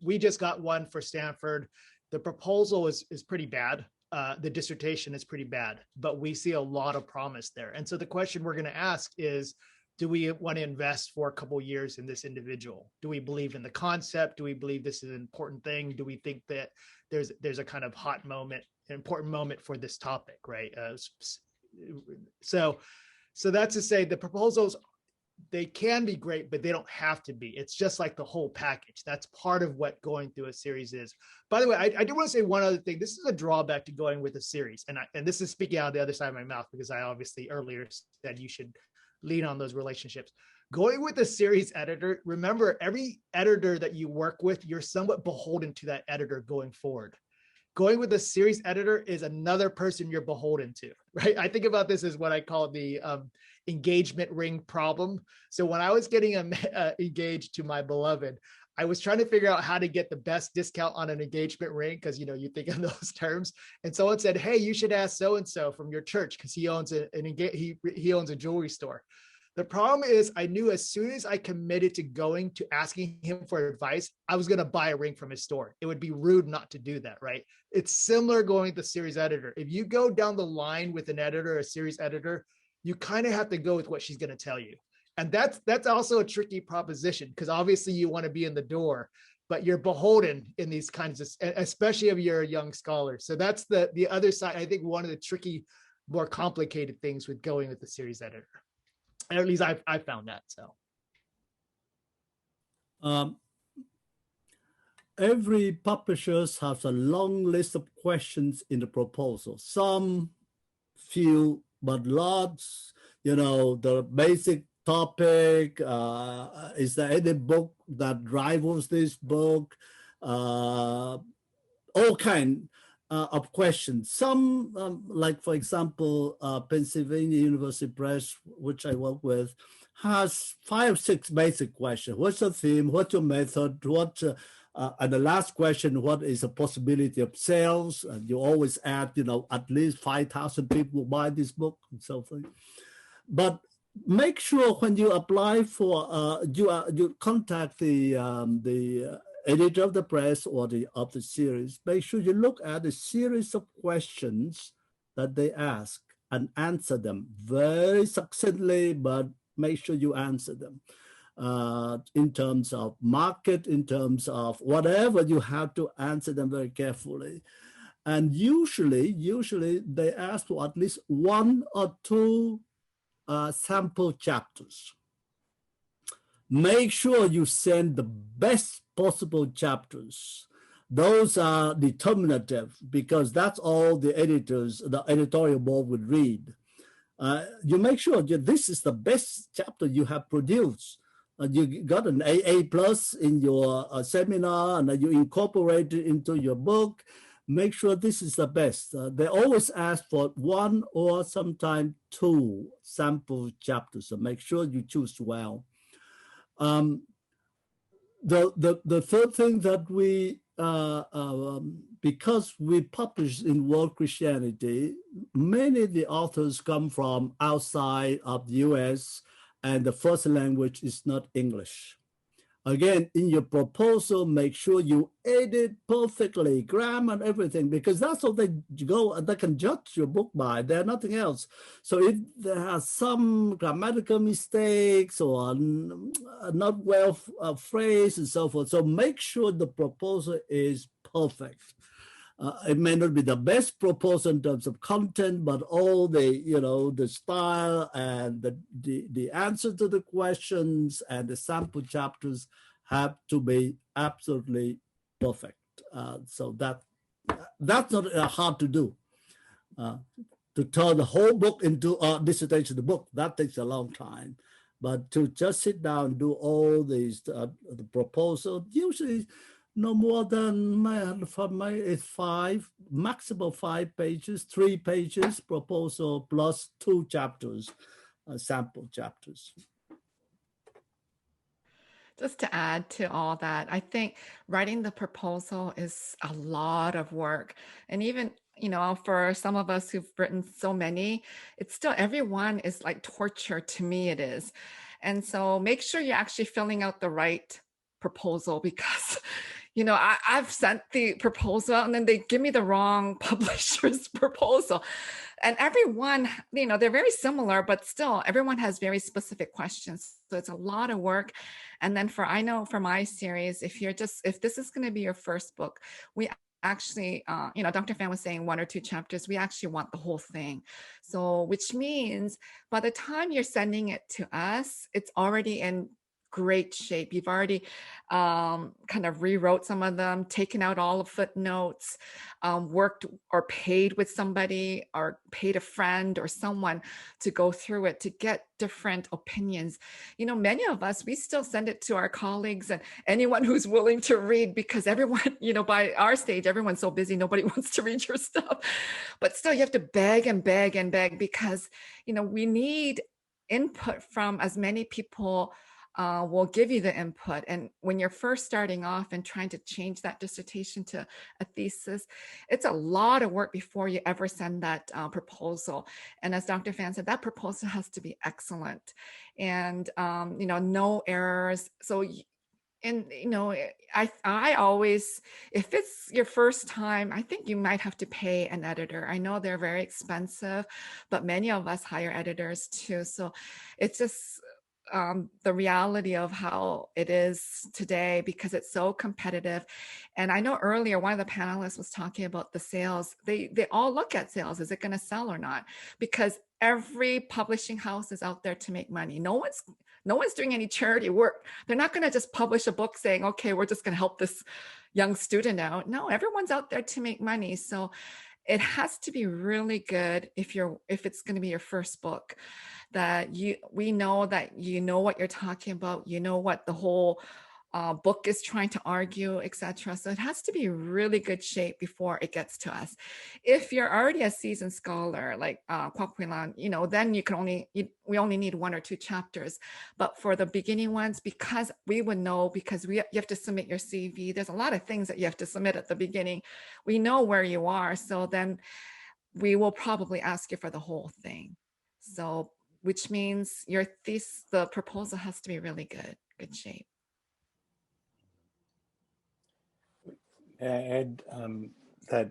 we just got one for Stanford. The proposal is pretty bad. The dissertation is pretty bad, but we see a lot of promise there. And so the question we're going to ask is, do we want to invest for a couple of years in this individual? Do we believe in the concept? Do we believe this is an important thing? Do we think that there's a kind of hot moment, an important moment for this topic, right? So that's to say the proposals, they can be great, but they don't have to be. It's just like the whole package. That's part of what going through a series is. By the way, I do want to say one other thing. This is a drawback to going with a series. And this is speaking out of the other side of my mouth, because I obviously earlier said you should lean on those relationships. Going with a series editor, remember, every editor that you work with, you're somewhat beholden to that editor going forward. Going with a series editor is another person you're beholden to, right? I think about this as what I call the engagement ring problem. So when I was getting engaged to my beloved, I was trying to figure out how to get the best discount on an engagement ring, because you think in those terms. And someone said, "Hey, you should ask so and so from your church, because he owns he owns a jewelry store." The problem is, I knew as soon as I committed to going to asking him for advice, I was going to buy a ring from his store. It would be rude not to do that, right? It's similar going with the series editor. If you go down the line with an editor, a series editor, you kind of have to go with what she's going to tell you. And that's also a tricky proposition, because obviously you want to be in the door, but you're beholden in these kinds of, especially if you're a young scholar. So that's the other side. I think one of the tricky, more complicated things with going with the series editor. And at least I found that. So every publisher has a long list of questions in the proposal. Some few, but lots. The basic topic. Is there any book that rivals this book? All kind of questions. Some, like for example, Pennsylvania University Press, which I work with, has 5 or 6 basic questions. What's the theme? What's your method? And the last question, what is the possibility of sales? And you always add, at least 5,000 people buy this book and so forth. But make sure when you apply for, you contact the editor of the press or of the series, make sure you look at the series of questions that they ask and answer them very succinctly, but make sure you answer them in terms of market, in terms of whatever, you have to answer them very carefully. And usually they ask for at least 1 or 2 sample chapters. Make sure you send the best possible chapters. Those are determinative, because that's all the editorial board would read. You make sure this is the best chapter you have produced. You got an AA plus in your seminar, and you incorporate it into your book. Make sure this is the best. They always ask for 1 or sometimes 2 sample chapters, so make sure you choose well. The third thing that we, because we publish in World Christianity, many of the authors come from outside of the US, and the first language is not English. Again, in your proposal, make sure you edit perfectly, grammar and everything, because that's what they can judge your book by. They're nothing else. So if there are some grammatical mistakes or not well phrased and so forth, so make sure the proposal is perfect. It may not be the best proposal in terms of content, but all the style and the answer to the questions and the sample chapters have to be absolutely perfect. So that's not hard to do. to turn the whole book into a dissertation book, that takes a long time. But to just sit down and do all these the proposal, usually no more than it's maximum 5 pages, 3 pages proposal plus 2 chapters, sample chapters. Just to add to all that, I think writing the proposal is a lot of work. And even, you know, for some of us who've written so many, it's still, everyone is like torture. To me, it is. And so make sure you're actually filling out the right proposal, because you know, I've sent the proposal and then they give me the wrong publisher's proposal. And everyone, you know, they're very similar, but still everyone has very specific questions. So it's a lot of work. And then I know for my series, if this is going to be your first book, we actually, you know, Dr. Phan was saying 1 or 2 chapters, we actually want the whole thing. So, which means by the time you're sending it to us, it's already in great shape. You've already kind of rewrote some of them, taken out all of footnotes, worked or paid with somebody or paid a friend or someone to go through it to get different opinions. You know, many of us, we still send it to our colleagues and anyone who's willing to read, because everyone, you know, by our stage, everyone's so busy, nobody wants to read your stuff. But still, you have to beg and beg and beg, because, you know, we need input from as many people. Will give you the input. And when you're first starting off and trying to change that dissertation to a thesis, it's a lot of work before you ever send that proposal. And as Dr. Phan said, that proposal has to be excellent and, you know, no errors. So, and, you know, I always, if it's your first time, I think you might have to pay an editor. I know they're very expensive, but many of us hire editors too. So it's just, the reality of how it is today, because it's so competitive. And I know earlier one of the panelists was talking about the sales. They all look at sales. Is it going to sell or not? Because every publishing house is out there to make money. No one's doing any charity work. They're not going to just publish a book saying, okay, we're just going to help this young student out. No, everyone's out there to make money. So it has to be really good if it's going to be your first book, that we know that you know what you're talking about, you know what the whole book is trying to argue, etc. So it has to be really good shape before it gets to us. If you're already a seasoned scholar like Kwok Pui-lan, you know, then we only need 1 or 2 chapters. But for the beginning ones, because we would know, because you have to submit your CV. There's a lot of things that you have to submit at the beginning. We know where you are, so then we will probably ask you for the whole thing. So, which means the proposal has to be really good shape. And that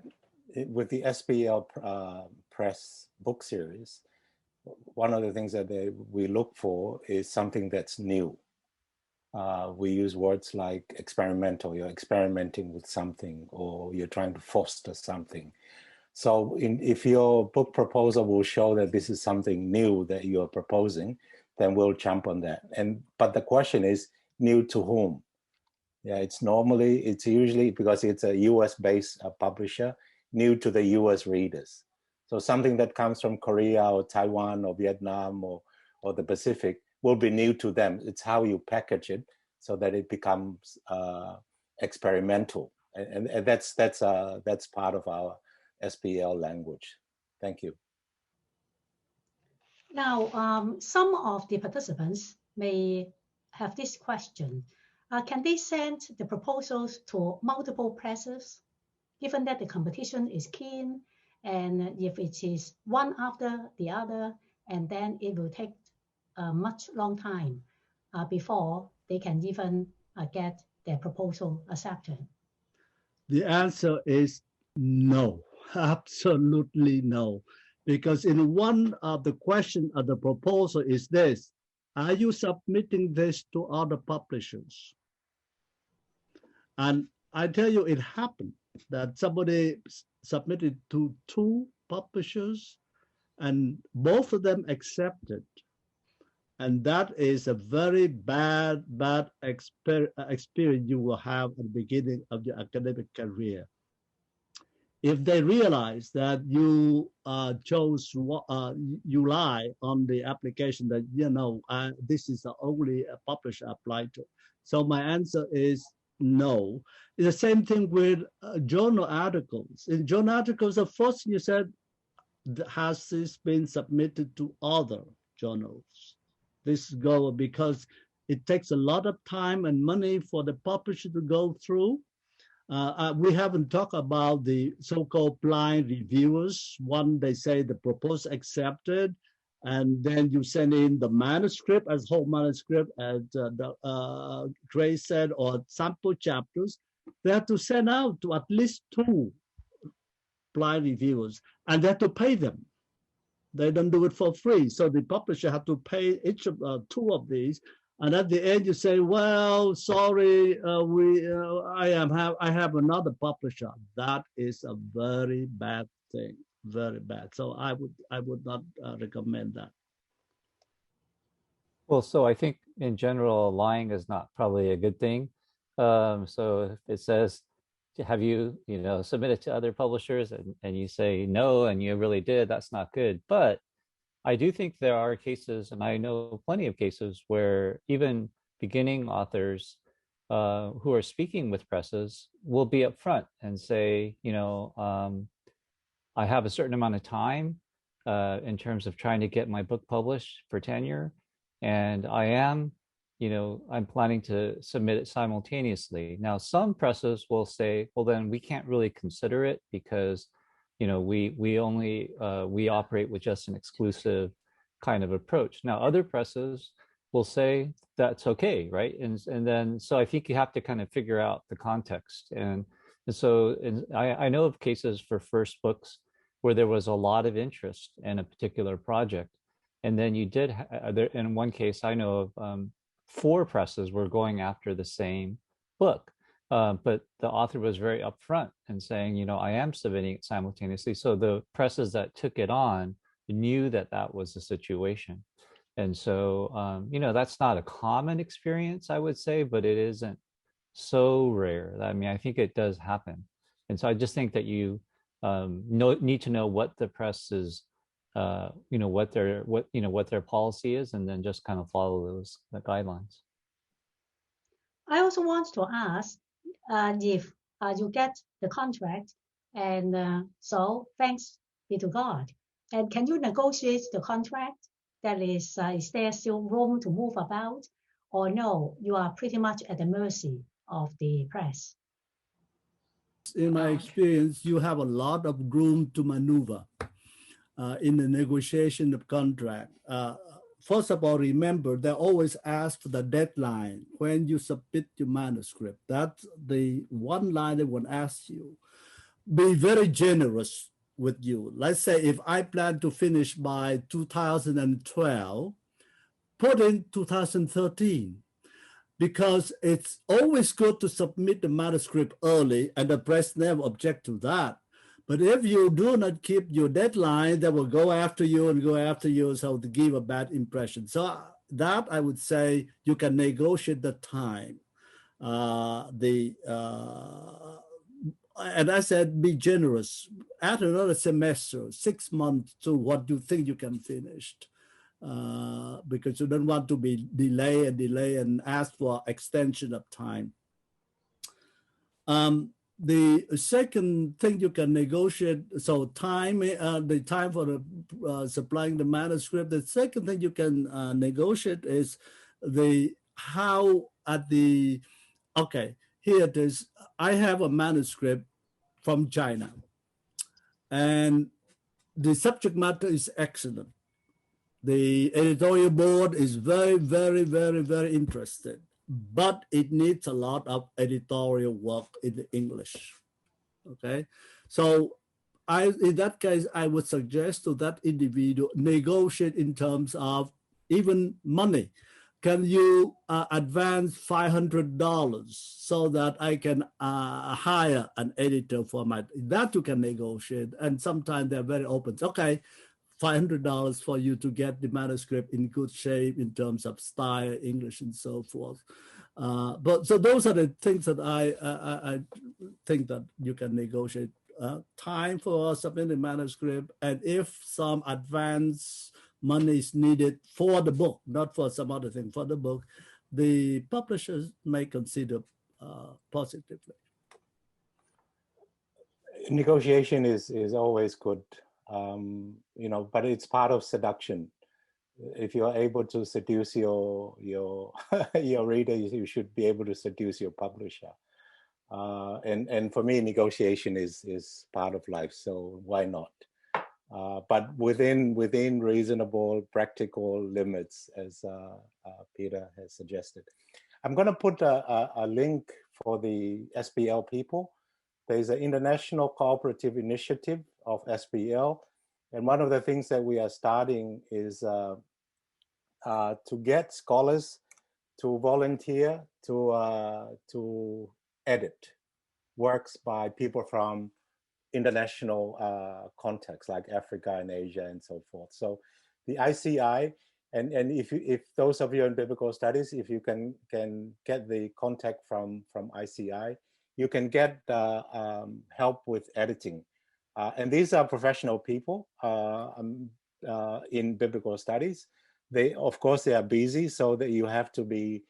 with the SBL Press book series, one of the things that we look for is something that's new. We use words like experimental. You're experimenting with something, or you're trying to foster something. So if your book proposal will show that this is something new that you're proposing, then we'll jump on that. But the question is, new to whom? Yeah, it's usually, because it's a US-based publisher, new to the US readers. So something that comes from Korea or Taiwan or Vietnam or the Pacific will be new to them. It's how you package it so that it becomes experimental. And that's part of our SPL language. Thank you. Now, some of the participants may have this question. Can they send the proposals to multiple presses, given that the competition is keen, and if it is one after the other, and then it will take a much long time before they can even get their proposal accepted? The answer is no, absolutely no. Because in one of the questions of the proposal is this: are you submitting this to other publishers? And I tell you, it happened that somebody submitted to 2 publishers and both of them accepted. And that is a very bad experience you will have at the beginning of your academic career. if they realize that you you lie on the application that, this is the only publisher applied to. So my answer is no. It's the same thing with journal articles. In journal articles, the first you said, has this been submitted to other journals? This go because it takes a lot of time and money for the publisher to go through. We haven't talked about the so-called blind reviewers. One, they say the proposal accepted, and then you send in the manuscript as whole manuscript, as Grace said, or sample chapters. They have to send out to at least 2 blind reviewers, and they have to pay them. They don't do it for free. So the publisher have to pay each of 2 of these. And at the end, you say, "Well, sorry, I have another publisher." That is a very bad thing, very bad. So I would not recommend that. Well, so I think in general, lying is not probably a good thing. So if it says, "Have you submitted to other publishers?" and you say no, and you really did, that's not good. But I do think there are cases, and I know plenty of cases, where even beginning authors who are speaking with presses will be upfront and say, I have a certain amount of time in terms of trying to get my book published for tenure, and I'm planning to submit it simultaneously. Now, some presses will say, well, then we can't really consider it because we only we operate with just an exclusive kind of approach. Now, other presses will say that's okay, right? And then so I think you have to kind of figure out the context. And so I know of cases for first books where there was a lot of interest in a particular project, and then you did in one case I know of 4 presses were going after the same book. But the author was very upfront and saying, I am submitting it simultaneously. So the presses that took it on knew that that was the situation. And so, that's not a common experience, I would say, but it isn't so rare. I mean, I think it does happen. And so I just think that you need to know what the press is, what their policy is, and then just kind of follow the guidelines. I also want to ask, if you get the contract, and so thanks be to God, and can you negotiate the contract? That is there still room to move about, or no, you are pretty much at the mercy of the press? In my experience, you have a lot of room to maneuver in the negotiation of contract. First of all, remember, they always ask for the deadline when you submit your manuscript. That's the one line they will ask you. Be very generous with you. Let's say if I plan to finish by 2012, put in 2013, because it's always good to submit the manuscript early, and the press never object to that. But if you do not keep your deadline, they will go after you and go after you, so to give a bad impression. So that I would say you can negotiate the time. And I said, be generous. Add another semester, 6 months to what you think you can finish, because you don't want to be delay and ask for extension of time. The second thing you can negotiate, so time, the time for the, supplying the manuscript. The second thing you can negotiate is okay, here it is. I have a manuscript from China, and the subject matter is excellent. The editorial board is very, very, very, very interested, but it needs a lot of editorial work in English. Okay, so in that case, I would suggest to that individual, negotiate in terms of even money. Can you advance $500 so that I can hire an editor for that you can negotiate. And sometimes they're very open. Okay, $500 for you to get the manuscript in good shape in terms of style, English, and so forth. But so those are the things that I think that you can negotiate time for submitting manuscript, and if some advance money is needed for the book, not for some other thing, for the book, the publishers may consider positively. Negotiation is always good, you know, but it's part of seduction. If you're able to seduce your your reader, you should be able to seduce your publisher. And for me, negotiation is part of life, so why not? But within reasonable, practical limits, as Peter has suggested. I'm going to put a link for the SPL people. There's an international cooperative initiative of SPL, and one of the things that we are starting is to get scholars to volunteer to edit works by people from international contexts like Africa and Asia and so forth. So the ICI, and if those of you in biblical studies, if you can get the contact from ICI, you can get help with editing. And these are professional people in biblical studies. Of course, they are busy, so that you have to be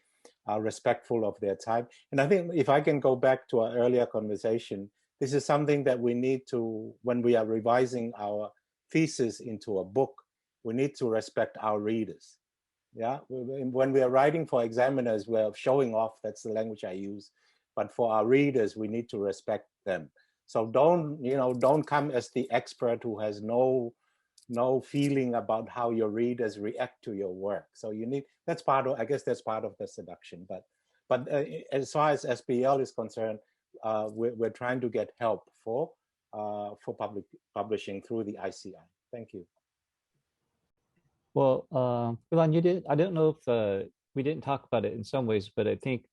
respectful of their time. And I think if I can go back to our earlier conversation, this is something that we need to, when we are revising our thesis into a book, we need to respect our readers. Yeah, when we are writing for examiners, we're showing off, that's the language I use. But for our readers, we need to respect them. So don't come as the expert who has no feeling about how your readers react to your work. So you need, that's part of, I guess that's part of the seduction. But as far as SPL is concerned, we're trying to get help for publishing through the ICI. Thank you. Well, Phan, I don't know if we didn't talk about it in some ways, but I think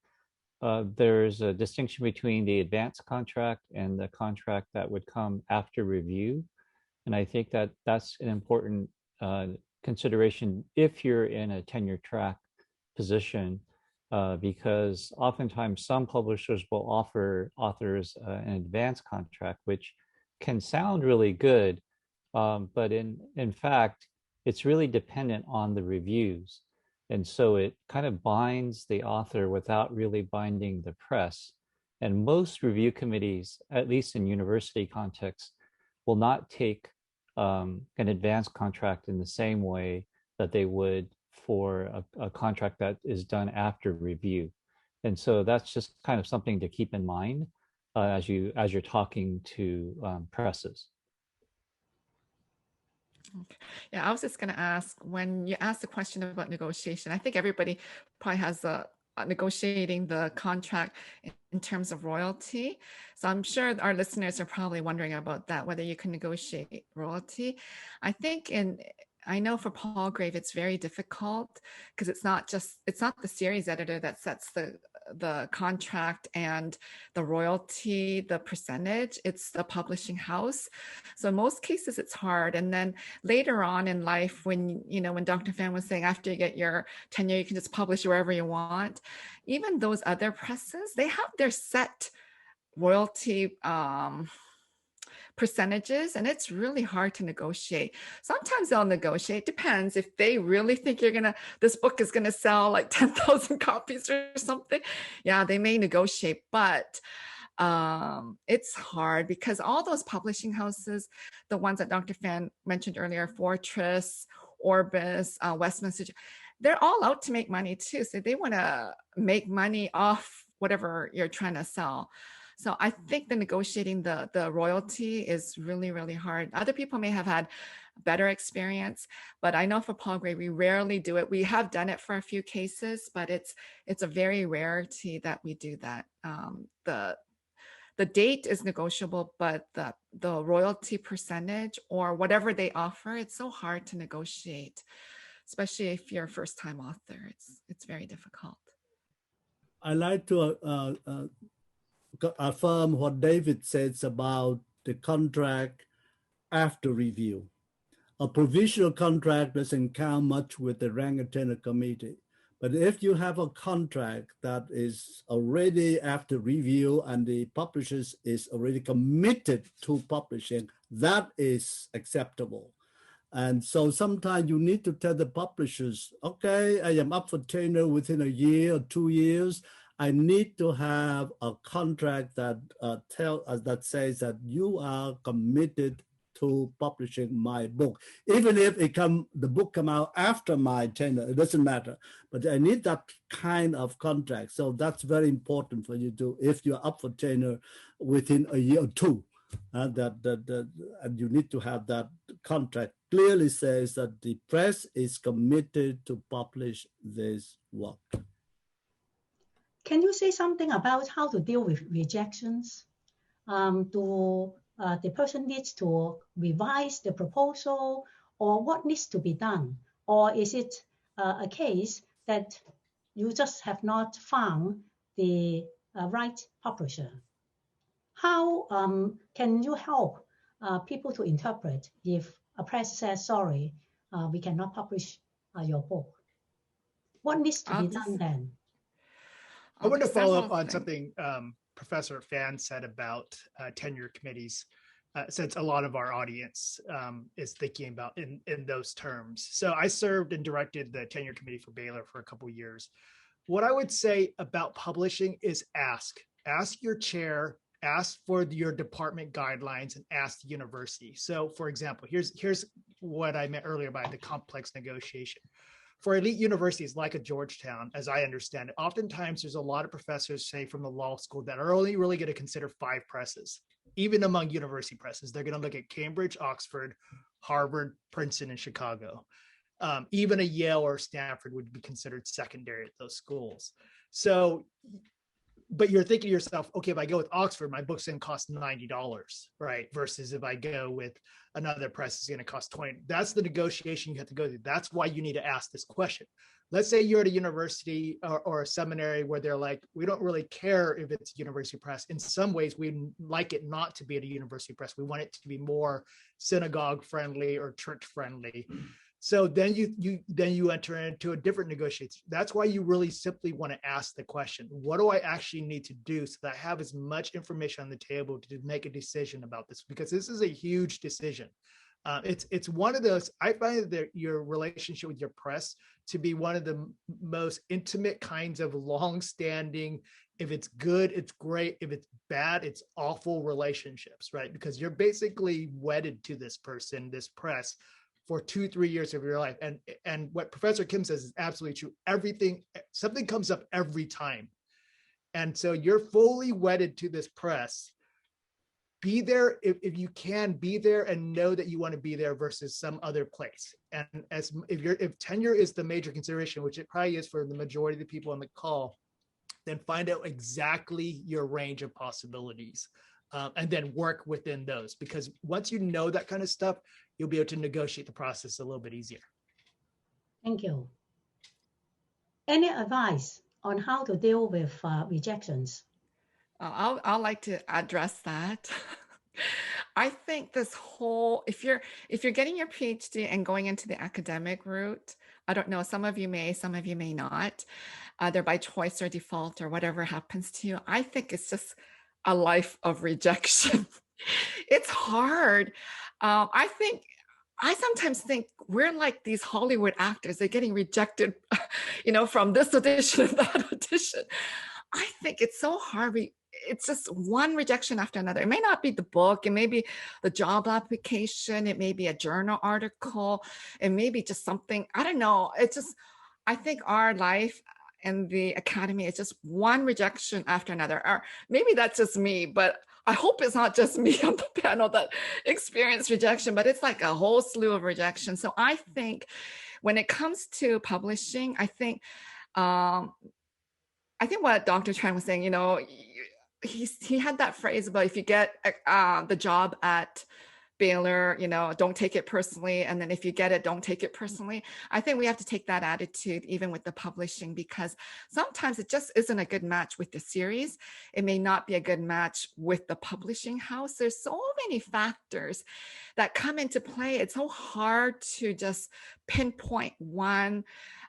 there's a distinction between the advanced contract and the contract that would come after review. And I think that that's an important consideration if you're in a tenure track position, because oftentimes some publishers will offer authors an advanced contract, which can sound really good, but in fact, it's really dependent on the reviews. And so it kind of binds the author without really binding the press. And most review committees, at least in university contexts, will not take an advanced contract in the same way that they would for a contract that is done after review. And so that's just kind of something to keep in mind as you're talking to presses. Okay. Yeah, I was just going to ask, when you asked the question about negotiation, I think everybody probably has negotiating the contract in terms of royalty. So I'm sure our listeners are probably wondering about that, whether you can negotiate royalty. I know for Palgrave, it's very difficult because it's not the series editor that sets the contract and the royalty, the percentage, it's the publishing house. So in most cases it's hard. And then later on in life, when Dr. Phan was saying after you get your tenure, you can just publish wherever you want. Even those other presses, they have their set royalty percentages, and it's really hard to negotiate. Sometimes they'll negotiate, depends if they really think this book is gonna sell like 10,000 copies or something. Yeah, they may negotiate, but it's hard because all those publishing houses, the ones that Dr. Phan mentioned earlier, Fortress, Orbis, Westminster, they're all out to make money too. So they want to make money off whatever you're trying to sell. So I think the negotiating the royalty is really, really hard. Other people may have had better experience, but I know for Palgrave, we rarely do it. We have done it for a few cases, but it's a very rarity that we do that. The date is negotiable, but the royalty percentage or whatever they offer, it's so hard to negotiate, especially if you're a first-time author. It's very difficult. I like to affirm what David says about the contract after review. A provisional contract doesn't count much with the rank and tenure committee, But if you have a contract that is already after review and the publisher is already committed to publishing, that is acceptable. And so sometimes you need to tell the publishers, okay, I am up for tenure within a year or 2 years. I need to have a contract that that says that you are committed to publishing my book, even if the book come out after my tenure, it doesn't matter. But I need that kind of contract. So that's very important for you to, if you're up for tenure within a year or two, and you need to have that contract clearly says that the press is committed to publish this work. Can you say something about how to deal with rejections? The person needs to revise the proposal, or what needs to be done? Or is it a case that you just have not found the right publisher? How can you help people to interpret if a press says, sorry, we cannot publish your book? What needs to be done then? I want to follow up on something Professor Phan said about tenure committees, since a lot of our audience is thinking about in those terms. So I served and directed the tenure committee for Baylor for a couple of years. What I would say about publishing is ask your chair, ask for your department guidelines, and ask the university. So for example, here's what I meant earlier by the complex negotiation. For elite universities like a Georgetown, as I understand it, oftentimes there's a lot of professors, say from the law school, that are only really going to consider 5 presses. Even among university presses, they're going to look at Cambridge, Oxford, Harvard, Princeton, and Chicago. Even a Yale or Stanford would be considered secondary at those schools. So, but you're thinking to yourself, okay, if I go with Oxford, my book's going to cost $90, right? Versus if I go with another press, it's going to cost $20. That's the negotiation you have to go through. That's why you need to ask this question. Let's say you're at a university or a seminary where they're like, we don't really care if it's a university press. In some ways, we like it not to be at a university press. We want it to be more synagogue friendly or church friendly. So then you enter into a different negotiation. That's why you really simply want to ask the question, what do I actually need to do so that I have as much information on the table to make a decision about this? Because this is a huge decision. It's one of those, I find that your relationship with your press to be one of the most intimate kinds of long-standing, if it's good, it's great. If it's bad, it's awful relationships, right? Because you're basically wedded to this person, this press, for 2-3 years of your life. And what Professor Kim says is absolutely true. Something comes up every time. And so you're fully wedded to this press. Be there if you can, be there and know that you want to be there versus some other place. And if tenure is the major consideration, which it probably is for the majority of the people on the call, then find out exactly your range of possibilities. And then work within those, because once you know that kind of stuff, you'll be able to negotiate the process a little bit easier. Thank you. Any advice on how to deal with rejections? I'd like to address that. I think this whole, if you're getting your PhD and going into the academic route, I don't know, some of you may not, either by choice or default or whatever happens to you. I think it's just a life of rejection. It's hard. I sometimes think we're like these Hollywood actors. They're getting rejected, from this audition and that audition. I think it's so hard. It's just one rejection after another. It may not be the book. It may be the job application. It may be a journal article. It may be just something, I don't know. It's just, I think our life and the academy is just one rejection after another. Or maybe that's just me, but I hope it's not just me on the panel that experienced rejection, but it's like a whole slew of rejection. So I think when it comes to publishing, I think what Dr. Tran was saying, he had that phrase about if you get the job at Baylor, don't take it personally. And then if you get it, don't take it personally. I think we have to take that attitude even with the publishing, because sometimes it just isn't a good match with the series. It may not be a good match with the publishing house. There's so many factors that come into play. It's so hard to just pinpoint one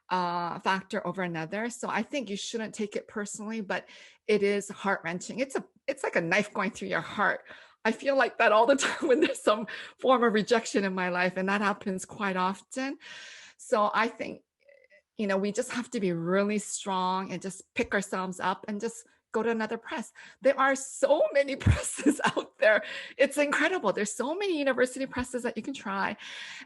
factor over another. So I think you shouldn't take it personally, but it is heart-wrenching. It's like a knife going through your heart. I feel like that all the time when there's some form of rejection in my life, and that happens quite often. So I think, we just have to be really strong and just pick ourselves up and just go to another press. There are so many presses out there. It's incredible. There's so many university presses that you can try,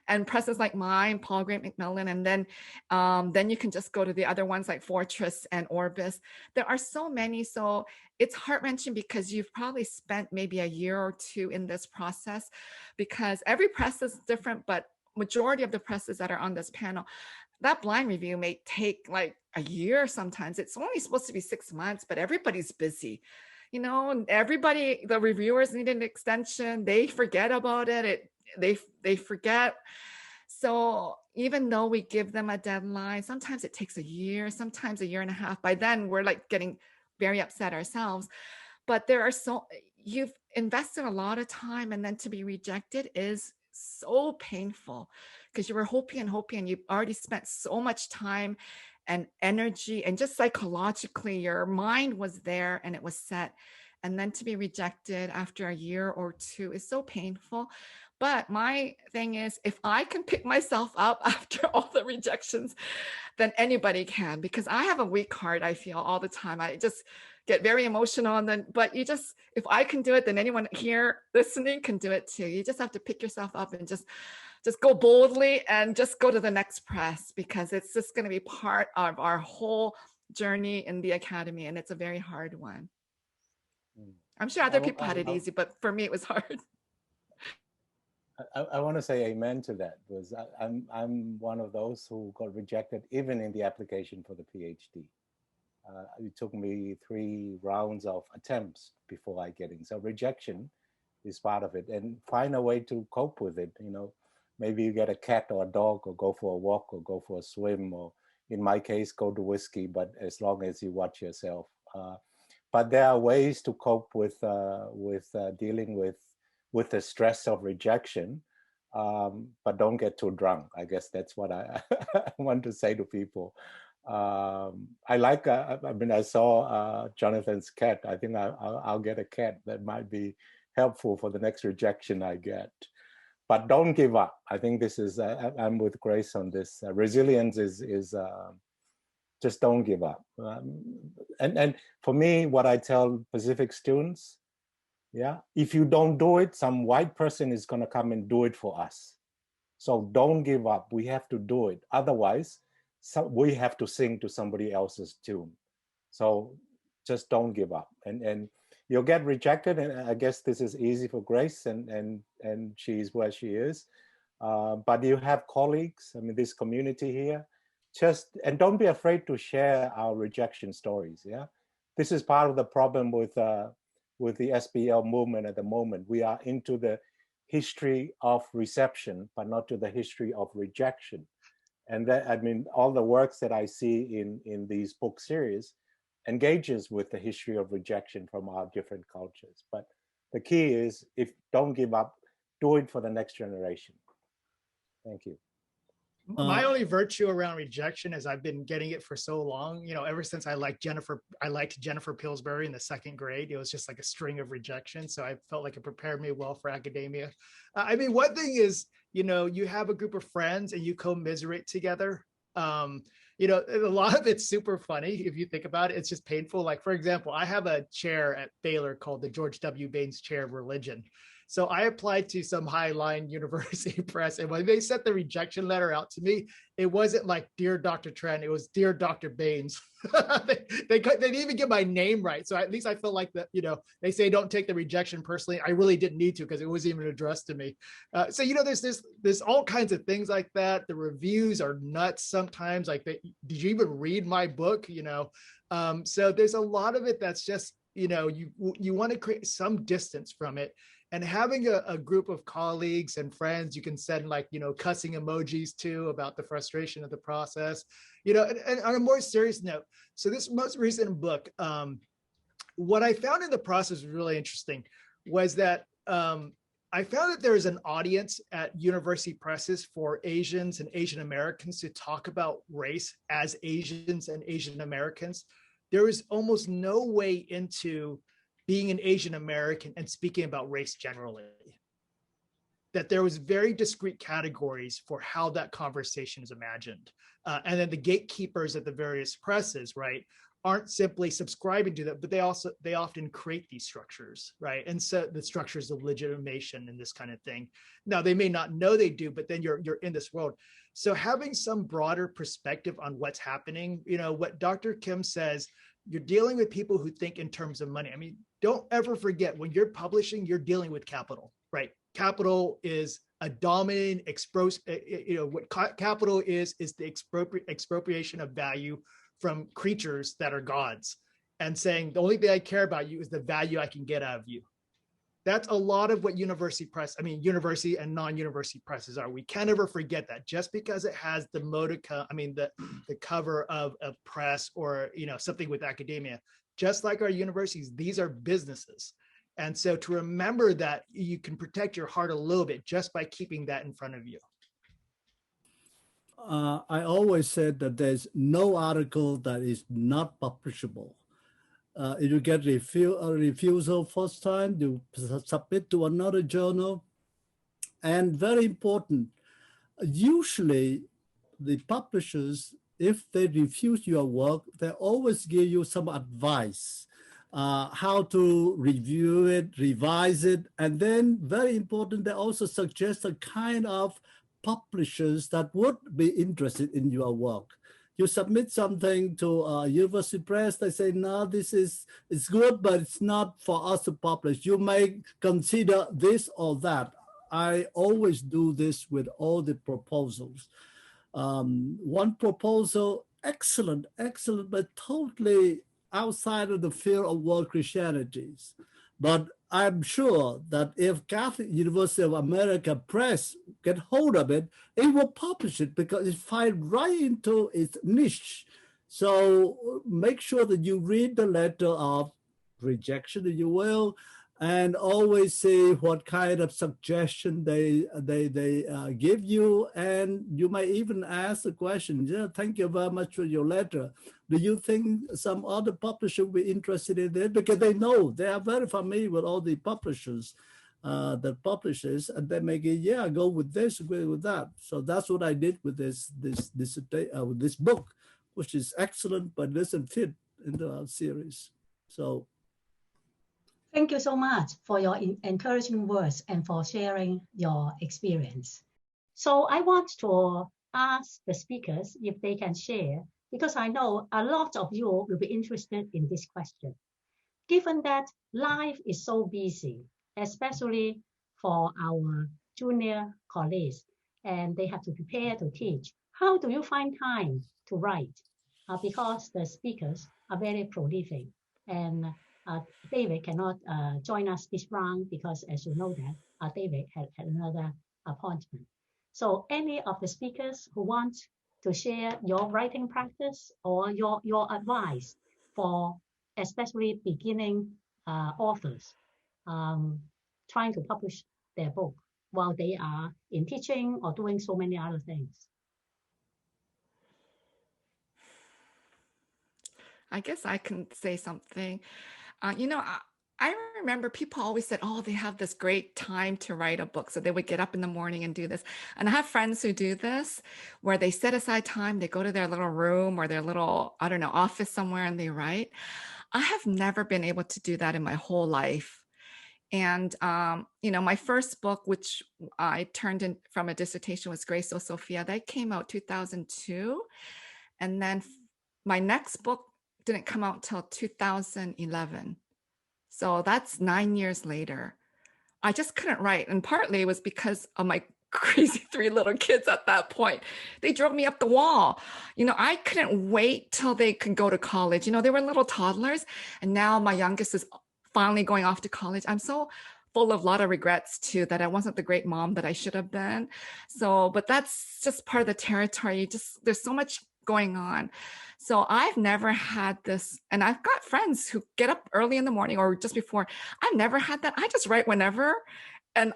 and presses like mine, Paul Gray Macmillan, and then you can just go to the other ones like Fortress and Orbis. There are so many. So it's heart-wrenching because you've probably spent maybe a year or two in this process, because every press is different, but majority of the presses that are on this panel, that blind review may take like a year sometimes. It's only supposed to be 6 months, but everybody's busy, and everybody, the reviewers need an extension. They forget about it. They forget. So even though we give them a deadline, sometimes it takes a year, sometimes a year and a half. By then we're like getting very upset ourselves. But you've invested a lot of time, and then to be rejected is so painful, because you were hoping and you've already spent so much time and energy, and just psychologically your mind was there and it was set, and then to be rejected after a year or two is so painful. But my thing is, if I can pick myself up after all the rejections, then anybody can, because I have a weak heart. I feel all the time. I just get very emotional, but if I can do it, then anyone here listening can do it too. You just have to pick yourself up and just go boldly and just go to the next press, because it's just going to be part of our whole journey in the academy, and it's a very hard one. I'm sure other people had it easy, but for me it was hard. I want to say amen to that, because I'm one of those who got rejected even in the application for the PhD. It took me 3 rounds of attempts before I get in. So rejection is part of it, and find a way to cope with it. Maybe you get a cat or a dog, or go for a walk, or go for a swim, or in my case, go to whiskey, but as long as you watch yourself. But there are ways to cope with dealing with the stress of rejection, but don't get too drunk. I guess that's what I want to say to people. I saw Jonathan's cat. I think I'll get a cat. That might be helpful for the next rejection I get. But don't give up. I think this is, I'm with Grace on this. Resilience is just don't give up. And for me, what I tell Pacific students, if you don't do it, some white person is going to come and do it for us. So don't give up. We have to do it. Otherwise, we have to sing to somebody else's tune. So just don't give up. And you'll get rejected. And I guess this is easy for Grace, and she's where she is. But you have colleagues, this community here. And don't be afraid to share our rejection stories. This is part of the problem with the SPL movement at the moment. We are into the history of reception, but not to the history of rejection. And that, all the works that I see in these book series engages with the history of rejection from our different cultures. But the key is, don't give up, do it for the next generation. Thank you. My only virtue around rejection is I've been getting it for so long, ever since I liked Jennifer Pillsbury in the 2nd grade. It was just like a string of rejection. So I felt like it prepared me well for academia. One thing is, you have a group of friends and you commiserate together. A lot of it's super funny if you think about it. It's just painful. Like, for example, I have a chair at Baylor called the George W. Baines Chair of Religion. So I applied to some Highline University press, and when they sent the rejection letter out to me, it wasn't like "Dear Dr. Tran," it was "Dear Dr. Baines." they didn't even get my name right. So at least I felt like that. They say don't take the rejection personally. I really didn't need to, because it wasn't even addressed to me. So there's all kinds of things like that. The reviews are nuts sometimes. Like, did you even read my book? So there's a lot of it that's just you want to create some distance from it. And having a group of colleagues and friends you can send cussing emojis to about the frustration of the process, and on a more serious note. So this most recent book, what I found in the process was really interesting was that I found that there's an audience at university presses for Asians and Asian Americans to talk about race as Asians and Asian Americans. There is almost no way into being an Asian American and speaking about race generally. That there was very discrete categories for how that conversation is imagined. And then the gatekeepers at the various presses, right, aren't simply subscribing to that, but they often create these structures, right? And so the structures of legitimation and this kind of thing. Now they may not know they do, but then you're in this world. So having some broader perspective on what's happening, you know, what Dr. Kim says, you're dealing with people who think in terms of money. I mean, don't ever forget when you're publishing, you're dealing with capital, right? Capital is a dominant what capital is the expropriation of value from creatures that are gods, and saying the only thing I care about you is the value I can get out of you. That's a lot of what university and non-university presses are. We can't ever forget that. Just because it has the the cover of a press or something with academia, just like our universities, these are businesses. And so to remember that you can protect your heart a little bit just by keeping that in front of you. I always said that there's no article that is not publishable. If you get a refusal first time, you submit to another journal. And very important, usually the publishers, if they refuse your work, they always give you some advice, how to review it, revise it. And then very important, they also suggest a kind of publishers that would be interested in your work. You submit something to a university press, they say, no, it's good, but it's not for us to publish. You may consider this or that. I always do this with all the proposals. One proposal, excellent, but totally outside of the field of world Christianities. But I'm sure that if Catholic University of America Press get hold of it, it will publish it because it fits right into its niche. So make sure that you read the letter of rejection, if you will, and always see what kind of suggestion they give you. And you may even ask the question, yeah, thank you very much for your letter. Do you think some other publisher will be interested in it? Because they know, they are very familiar with all the publishers that publishes, and they may go, yeah, go with this, go with that. So that's what I did with this book, which is excellent, but doesn't fit into our series. So. Thank you so much for your encouraging words and for sharing your experience. So I want to ask the speakers if they can share, because I know a lot of you will be interested in this question. Given that life is so busy, especially for our junior colleagues, and they have to prepare to teach, how do you find time to write? Because the speakers are very prolific, and David cannot join us this round because, as you know, that David had another appointment. So any of the speakers who want to share your writing practice or your advice for especially beginning authors trying to publish their book while they are in teaching or doing so many other things? I guess I can say something. I remember people always said, oh, they have this great time to write a book. So they would get up in the morning and do this. And I have friends who do this, where they set aside time, they go to their little room or their little, office somewhere and they write. I have never been able to do that in my whole life. And, my first book, which I turned in from a dissertation, was Grace O Sophia. That came out 2002. And then my next book didn't come out till 2011. So that's 9 years later. I just couldn't write. And partly it was because of my crazy 3 little kids at that point. They drove me up the wall. I couldn't wait till they could go to college. They were little toddlers. And now my youngest is finally going off to college. I'm so full of a lot of regrets too, that I wasn't the great mom that I should have been. So, but that's just part of the territory. There's so much going on. So I've never had this, and I've got friends who get up early in the morning or just before. I've never had that. I just write whenever. And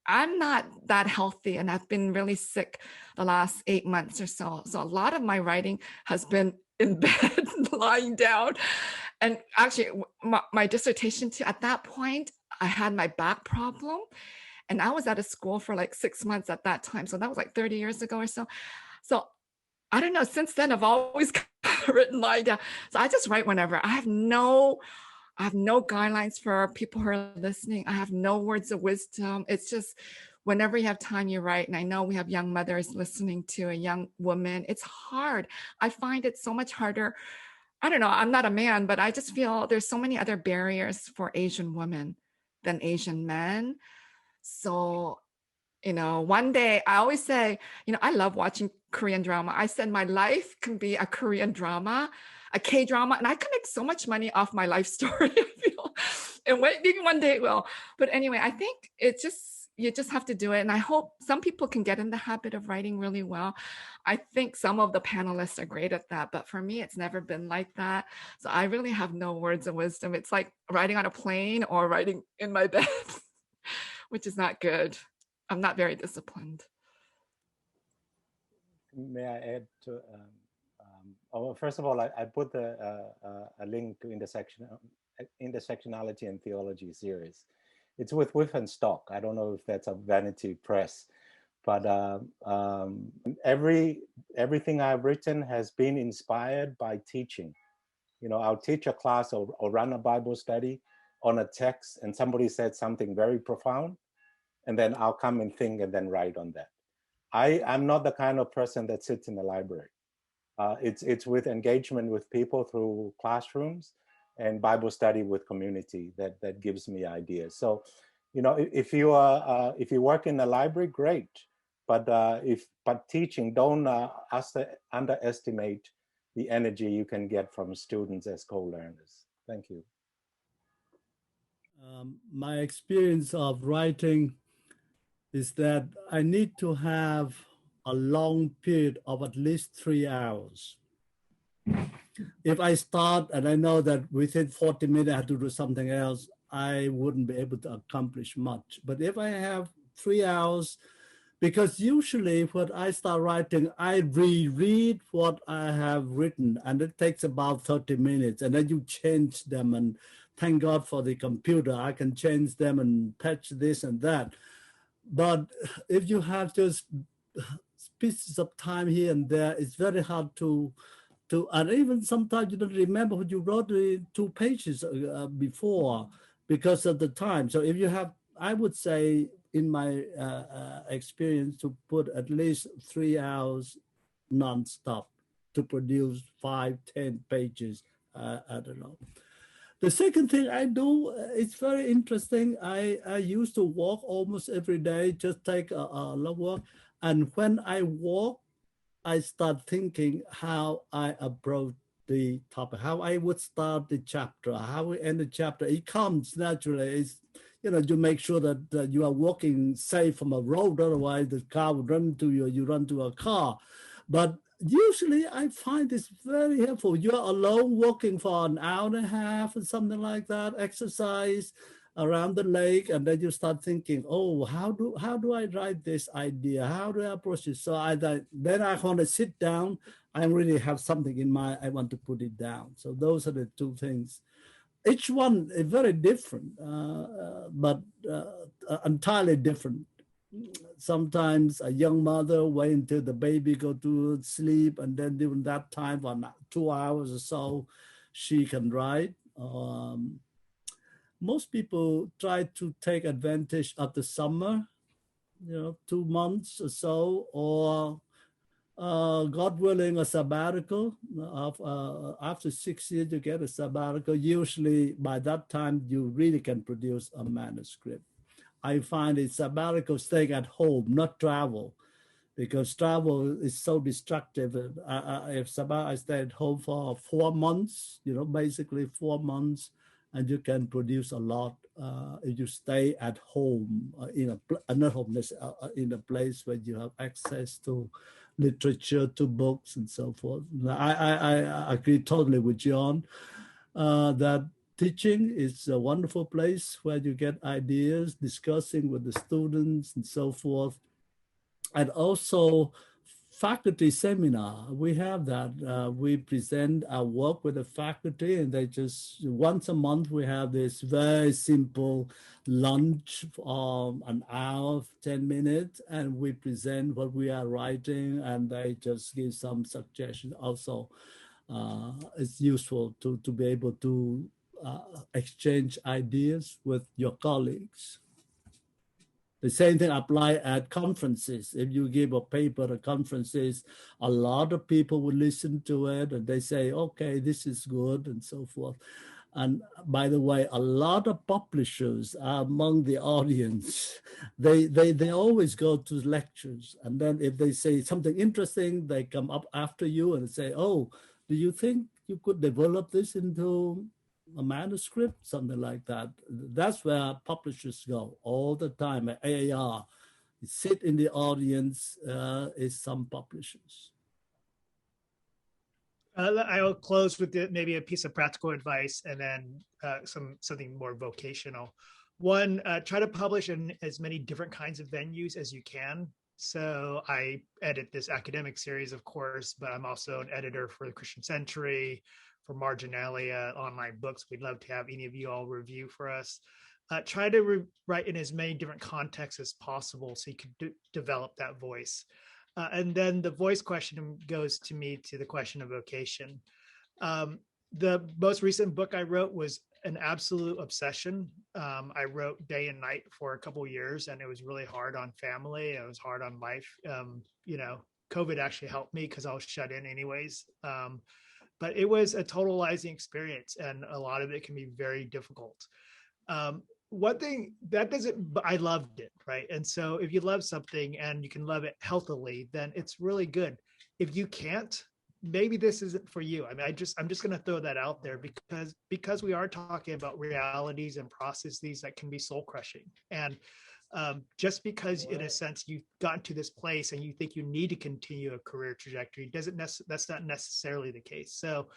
I'm not that healthy, and I've been really sick the last 8 months or so. So a lot of my writing has been in bed, lying down. And actually, my dissertation too, at that point, I had my back problem. And I was out of school for like 6 months at that time. So that was like 30 years ago or so. So I don't know, since then, I've always written lying down. So I just write whenever. I have no guidelines for people who are listening. I have no words of wisdom. It's just whenever you have time, you write. And I know we have young mothers listening to a young woman. It's hard. I find it so much harder. I don't know, I'm not a man, but I just feel there's so many other barriers for Asian women than Asian men. So, one day I always say, I love watching Korean drama. I said my life can be a Korean drama, a K-drama, and I can make so much money off my life story, I feel. And maybe one day it will. But anyway, I think you just have to do it. And I hope some people can get in the habit of writing really well. I think some of the panelists are great at that, but for me, it's never been like that. So I really have no words of wisdom. It's like writing on a plane or writing in my bed, which is not good. I'm not very disciplined. May I add to, first of all, I put a link to Intersectionality and Theology series. It's with Whiff and Stock. I don't know if that's a vanity press, but everything I've written has been inspired by teaching. I'll teach a class or run a Bible study on a text, and somebody said something very profound, and then I'll come and think and then write on that. I'm not the kind of person that sits in the library. It's with engagement with people through classrooms and Bible study with community that gives me ideas. So, if you work in a library, great. But teaching, don't underestimate the energy you can get from students as co-learners. Thank you. My experience of writing is that I need to have a long period of at least 3 hours. If I start and I know that within 40 minutes I have to do something else, I wouldn't be able to accomplish much. But if I have 3 hours, because usually when I start writing, I reread what I have written, and it takes about 30 minutes, and then you change them, and thank God for the computer. I can change them and patch this and that. But if you have just pieces of time here and there, it's very hard to and even sometimes you don't remember what you wrote in 2 pages before because of the time. So if you have, I would say in my experience, to put at least 3 hours nonstop to produce 5-10 pages. I don't know. The second thing I do, it's very interesting. I used to walk almost every day, just take a long walk. And when I walk, I start thinking how I approach the topic, how I would start the chapter, how we end the chapter. It comes naturally. It's, you make sure that you are walking safe from a road, otherwise the car would run into you, you run to a car. But usually I find this very helpful. You're alone walking for an hour and a half or something like that, exercise around the lake, and then you start thinking, oh, how do I write this idea? How do I approach it? So then I want to sit down. I really have something in mind. I want to put it down. So those are the 2 things. Each one is very different, but entirely different. Sometimes a young mother wait until the baby go to sleep, and then during that time, for 2 hours or so, she can write. Most people try to take advantage of the summer, 2 months or so, or God willing, a sabbatical. After 6 years, you get a sabbatical. Usually by that time, you really can produce a manuscript. I find it sabbatical staying at home, not travel, because travel is so destructive. If I stay at home for 4 months, basically 4 months, and you can produce a lot if you stay at home in a place where you have access to literature, to books, and so forth. I agree totally with John that teaching is a wonderful place where you get ideas, discussing with the students and so forth. And also faculty seminar, we have that. We present our work with the faculty, and they just, once a month, we have this very simple lunch of an hour, 10 minutes, and we present what we are writing, and they just give some suggestions. Also, it's useful to be able to exchange ideas with your colleagues. The same thing apply at conferences. If you give a paper at conferences, a lot of people will listen to it and they say, okay, this is good and so forth. And by the way, a lot of publishers are among the audience. They always go to lectures. And then if they say something interesting, they come up after you and say, oh, do you think you could develop this into a manuscript, something like that? That's where publishers go all the time. At AAR, sit in the audience is some publishers. I'll close with maybe a piece of practical advice and then something more vocational. One, try to publish in as many different kinds of venues as you can. So I edit this academic series, of course, but I'm also an editor for the Christian Century, for Marginalia, online books. We'd love to have any of you all review for us. Try to write in as many different contexts as possible so you can develop that voice. And then the voice question goes to the question of vocation. The most recent book I wrote was an absolute obsession. I wrote day and night for a couple of years, and it was really hard on family. It was hard on life. COVID actually helped me because I was shut in anyways. But it was a totalizing experience, and a lot of it can be very difficult. One thing that doesn't, but I loved it, right? And so if you love something and you can love it healthily, then it's really good. If you can't, maybe this isn't for you. I mean, I'm just going to throw that out there because we are talking about realities and processes that can be soul crushing. And just because in a sense you've gotten to this place and you think you need to continue a career trajectory, that's not necessarily the case. So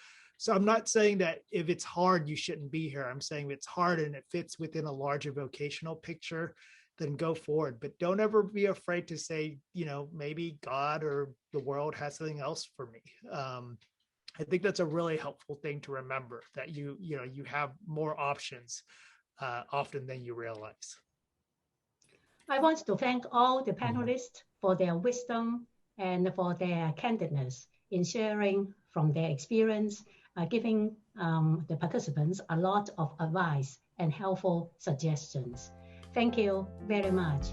I'm not saying that if it's hard, you shouldn't be here. I'm saying if it's hard and it fits within a larger vocational picture, then go forward. But don't ever be afraid to say, maybe God or the world has something else for me. I think that's a really helpful thing to remember, that you have more options often than you realize. I want to thank all the panelists for their wisdom and for their candidness in sharing from their experience, giving the participants a lot of advice and helpful suggestions. Thank you very much.